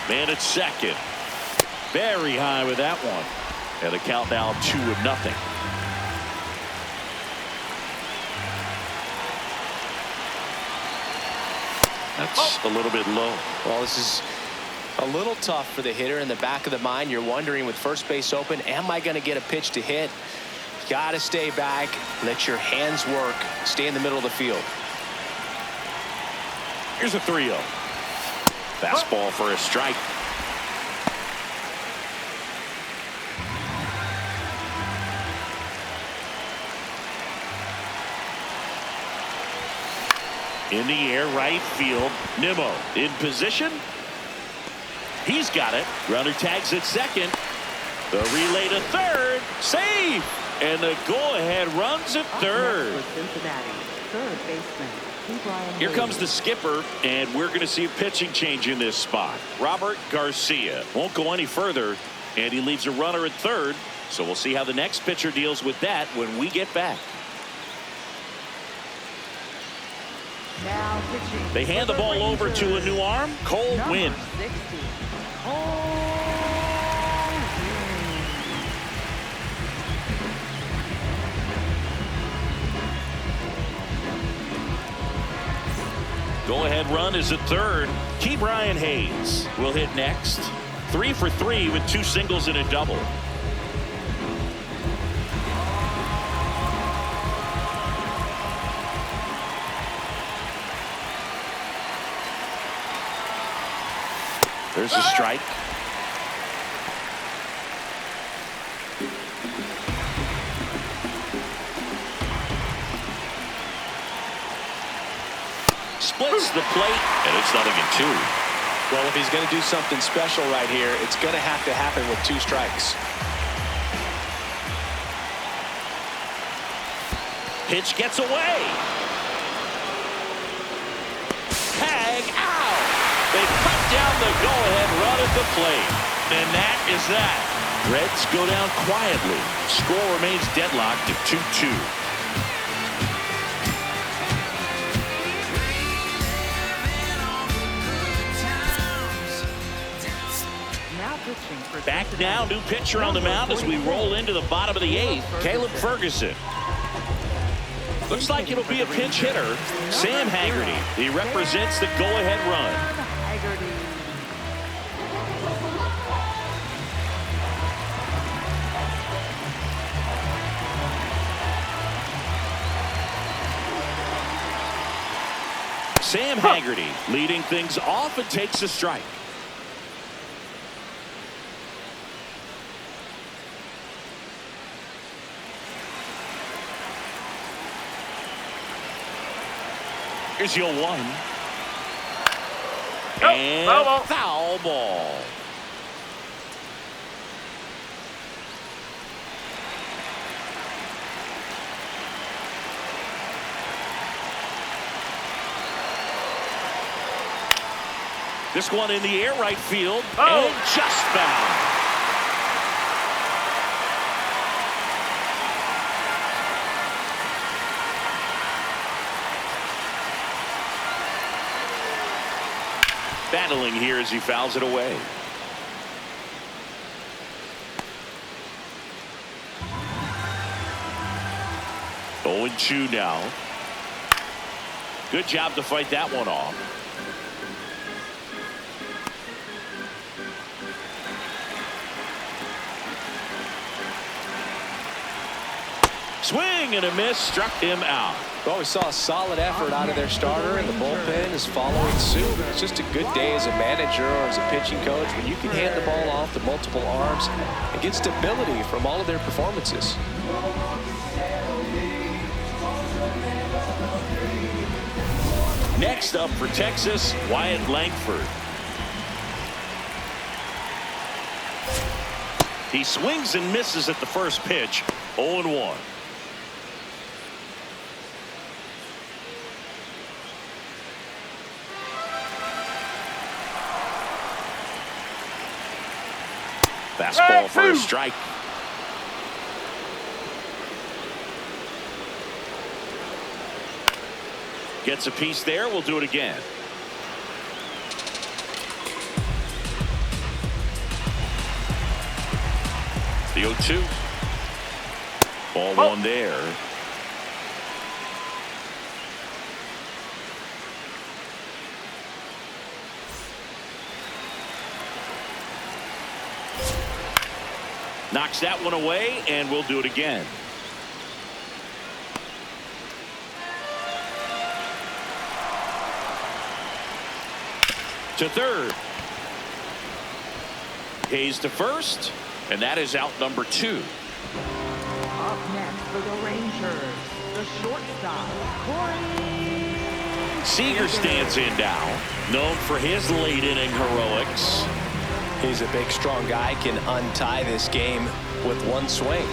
Man at second. Very high with that one. And the count now 2-0. That's a little bit low. Well, this is a little tough for the hitter. In the back of the mind, you're wondering with first base open, am I going to get a pitch to hit? Got to stay back. Let your hands work. Stay in the middle of the field. Here's a 3-0. Fastball for a strike. In the air, right field. Nimmo in position. He's got it. Runner tags at second. The relay to third. Save. And the go-ahead runs at third. Cincinnati, third baseman. Here comes the skipper, and we're going to see a pitching change in this spot. Robert Garcia won't go any further, and he leaves a runner at third. So we'll see how the next pitcher deals with that when we get back. Now pitching. They hand the ball over to a new arm, Cole Winn. 60. Go-ahead run is at third. Key Brian Hayes will hit next. 3 for 3 with 2 singles and a double. There's a strike. Splits the plate, and it's 0-2. Well, if he's going to do something special right here, it's going to have to happen with 2 strikes. Pitch gets away. Tag out. They cut down the go-ahead run at the plate. And that is that. Reds go down quietly. Score remains deadlocked at 2-2. Back now, new pitcher on the mound as we roll into the bottom of the 8th, Caleb Ferguson. Looks like it'll be a pinch hitter, Sam Haggerty. He represents the go-ahead run. Sam Haggerty leading things off and takes a strike. Here's your 1. And foul ball. This one in the air, right field, and just foul. Battling here as he fouls it away. Oh, 0-2 now. Good job to fight that one off. Swing and a miss, struck him out. Well, we saw a solid effort out of their starter, and the bullpen is following suit. It's just a good day as a manager or as a pitching coach when you can hand the ball off to multiple arms and get stability from all of their performances. Next up for Texas, Wyatt Langford. He swings and misses at the first pitch, 0-1. Fastball for a strike. Gets a piece there. We'll do it again. The 0-2. Ball 1 there. Knocks that one away, and we'll do it again. to third. Hayes to first, and that is out number 2. Up next for the Rangers, the shortstop, Corey Seager stands in now, known for his late inning heroics. He's a big, strong guy, can untie this game with one swing.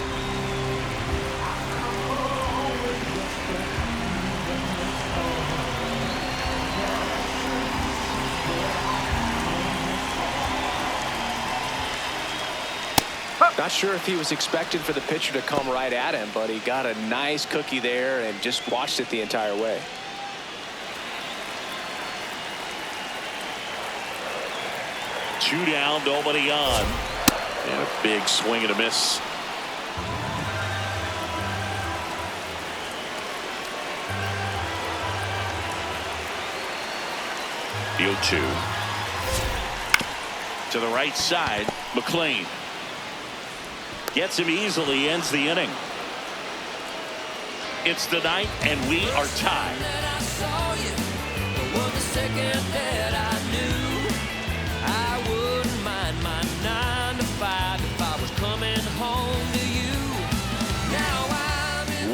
Not sure if he was expecting for the pitcher to come right at him, but he got a nice cookie there and just watched it the entire way. Two down, nobody on. And a big swing and a miss. The 0-2. To the right side, McLain. Gets him easily, ends the inning. It's the 9th, and we are tied.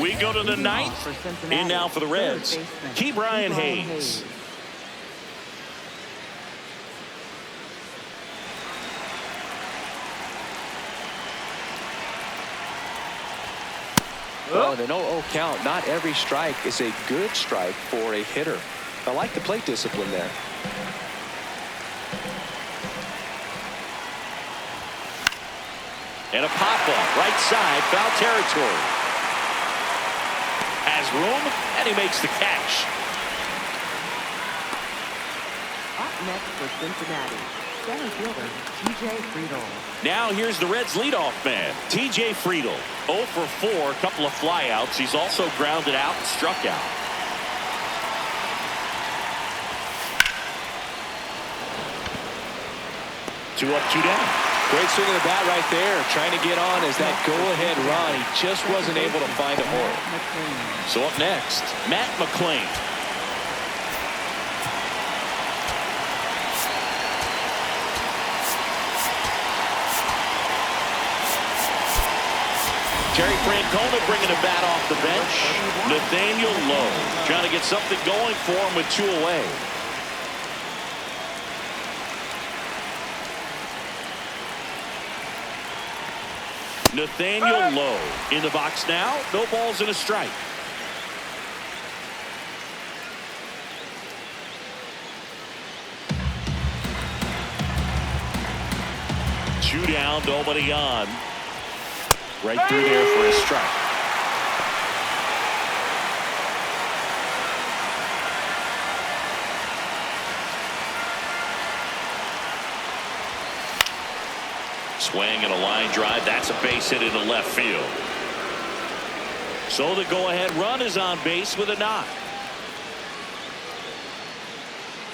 We go to the 9th. In now for the Reds, Brian Hayes. Well, in an 0-0 count, not every strike is a good strike for a hitter. I like the plate discipline there. And a pop-up, right side, foul territory. Has room, and he makes the catch. Up next for Cincinnati, center fielder TJ Friedl. Now here's the Reds leadoff man, TJ Friedl. 0 for 4, a couple of flyouts. He's also grounded out and struck out. Two up, two down. Great swing of the bat right there, trying to get on as that go-ahead run. He just wasn't able to find a hole. So up next, Matt McLain. Terry Francona bringing a bat off the bench. Nathaniel Lowe trying to get something going for him with 2 away. Nathaniel Lowe in the box now. No balls and a strike. Two down, nobody on. Right through there for a strike. Swing and a line drive. That's a base hit into left field. So the go-ahead run is on base with a knock.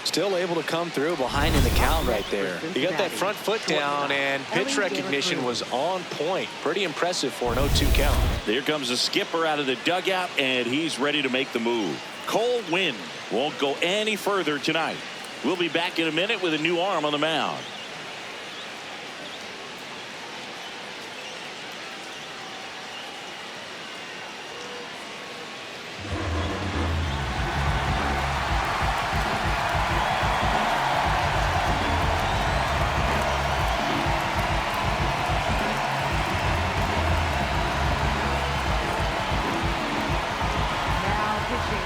Still able to come through behind in the count right there. He got that front foot down, and pitch recognition was on point. Pretty impressive for an 0-2 count. There comes the skipper out of the dugout, and he's ready to make the move. Cold wind won't go any further tonight. We'll be back in a minute with a new arm on the mound.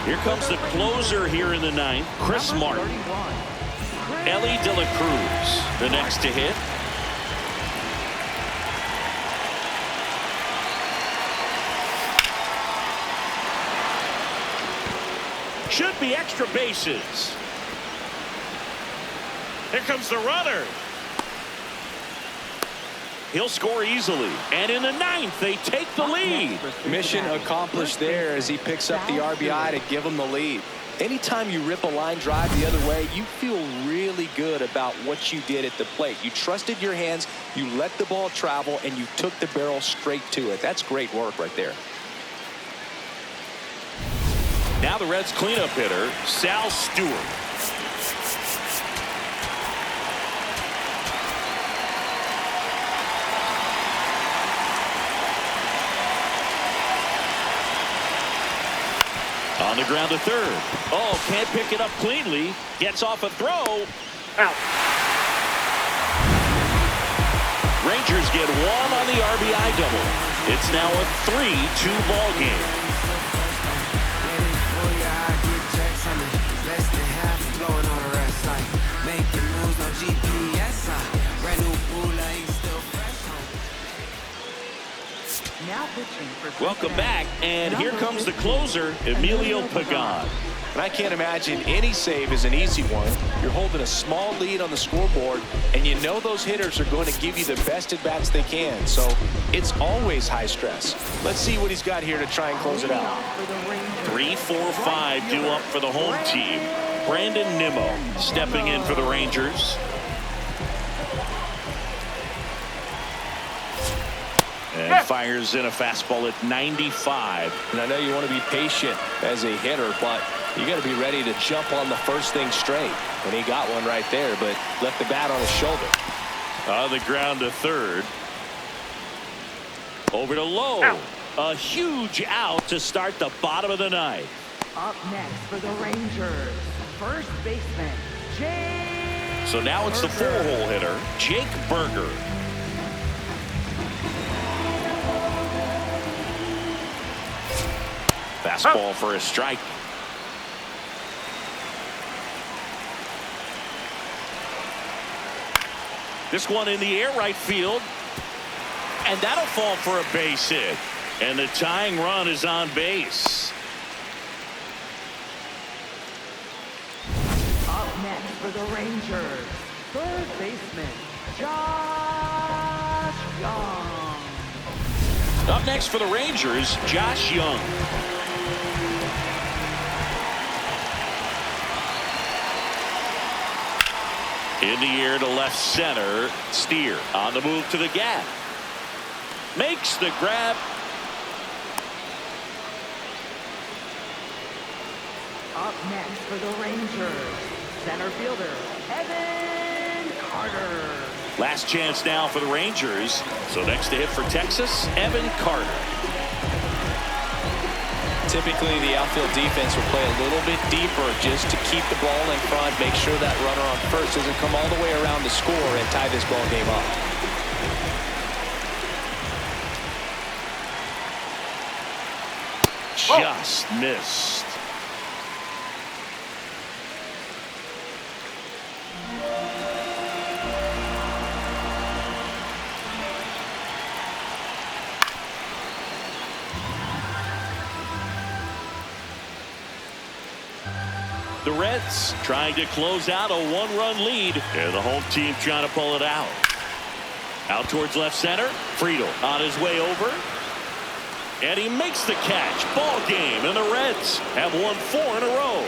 Here comes the closer here in the 9th, Chris Martin. Elly De La Cruz, the next to hit. Should be extra bases. Here comes the runner. He'll score easily. And in the 9th, they take the lead. Mission accomplished there as he picks up the RBI to give him the lead. Anytime you rip a line drive the other way, you feel really good about what you did at the plate. You trusted your hands, you let the ball travel, and you took the barrel straight to it. That's great work right there. Now the Reds cleanup hitter, Sal Stewart. the ground to third. Oh, can't pick it up cleanly. Gets off a throw. Out. Rangers get one on the RBI double. It's now a 3-2 ball game. Now pitching for Welcome Cincinnati. back, and here comes the closer, Emilio Pagan. And I can't imagine any save is an easy one. You're holding a small lead on the scoreboard, and you know those hitters are going to give you the best at-bats they can. So it's always high stress. Let's see what he's got here to try and close it out. 3, 4, 5 due up for the home team. Brandon Nimmo stepping in for the Rangers. And fires in a fastball at 95. And I know you want to be patient as a hitter, but you got to be ready to jump on the first thing straight. And he got one right there, but left the bat on his shoulder. On the ground to third. Over to Lowe. Out. A huge out to start the bottom of the ninth. Up next for the Rangers, first baseman, Jake. So now it's the four-hole hitter, Jake Burger. Fastball for a strike. This one in the air right field. And that'll fall for a base hit. And the tying run is on base. Up next for the Rangers, third baseman, Josh Jung. Up next for the Rangers, Josh Jung. In the air to left center. Steer on the move to the gap. Makes the grab. Up next for the Rangers, center fielder, Evan Carter. Last chance now for the Rangers. So next to hit for Texas, Evan Carter. Typically, the outfield defense will play a little bit deeper just to keep the ball in front, make sure that runner on first doesn't come all the way around to score and tie this ball game up. Just missed. The Reds trying to close out a one-run lead, and the home team trying to pull it out. Out towards left center. Friedl on his way over. And he makes the catch. Ball game, and the Reds have won 4 in a row.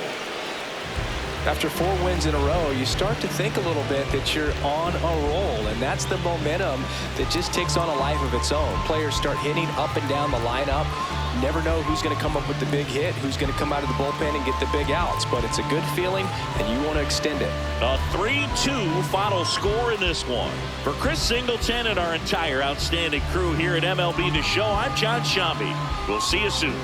After 4 wins in a row, you start to think a little bit that you're on a roll, and that's the momentum that just takes on a life of its own. Players start hitting up and down the lineup. Never know who's going to come up with the big hit, who's going to come out of the bullpen and get the big outs, but it's a good feeling, and you want to extend it. A 3-2 final score in this one. For Chris Singleton and our entire outstanding crew here at MLB The Show, I'm John Shambi. We'll see you soon.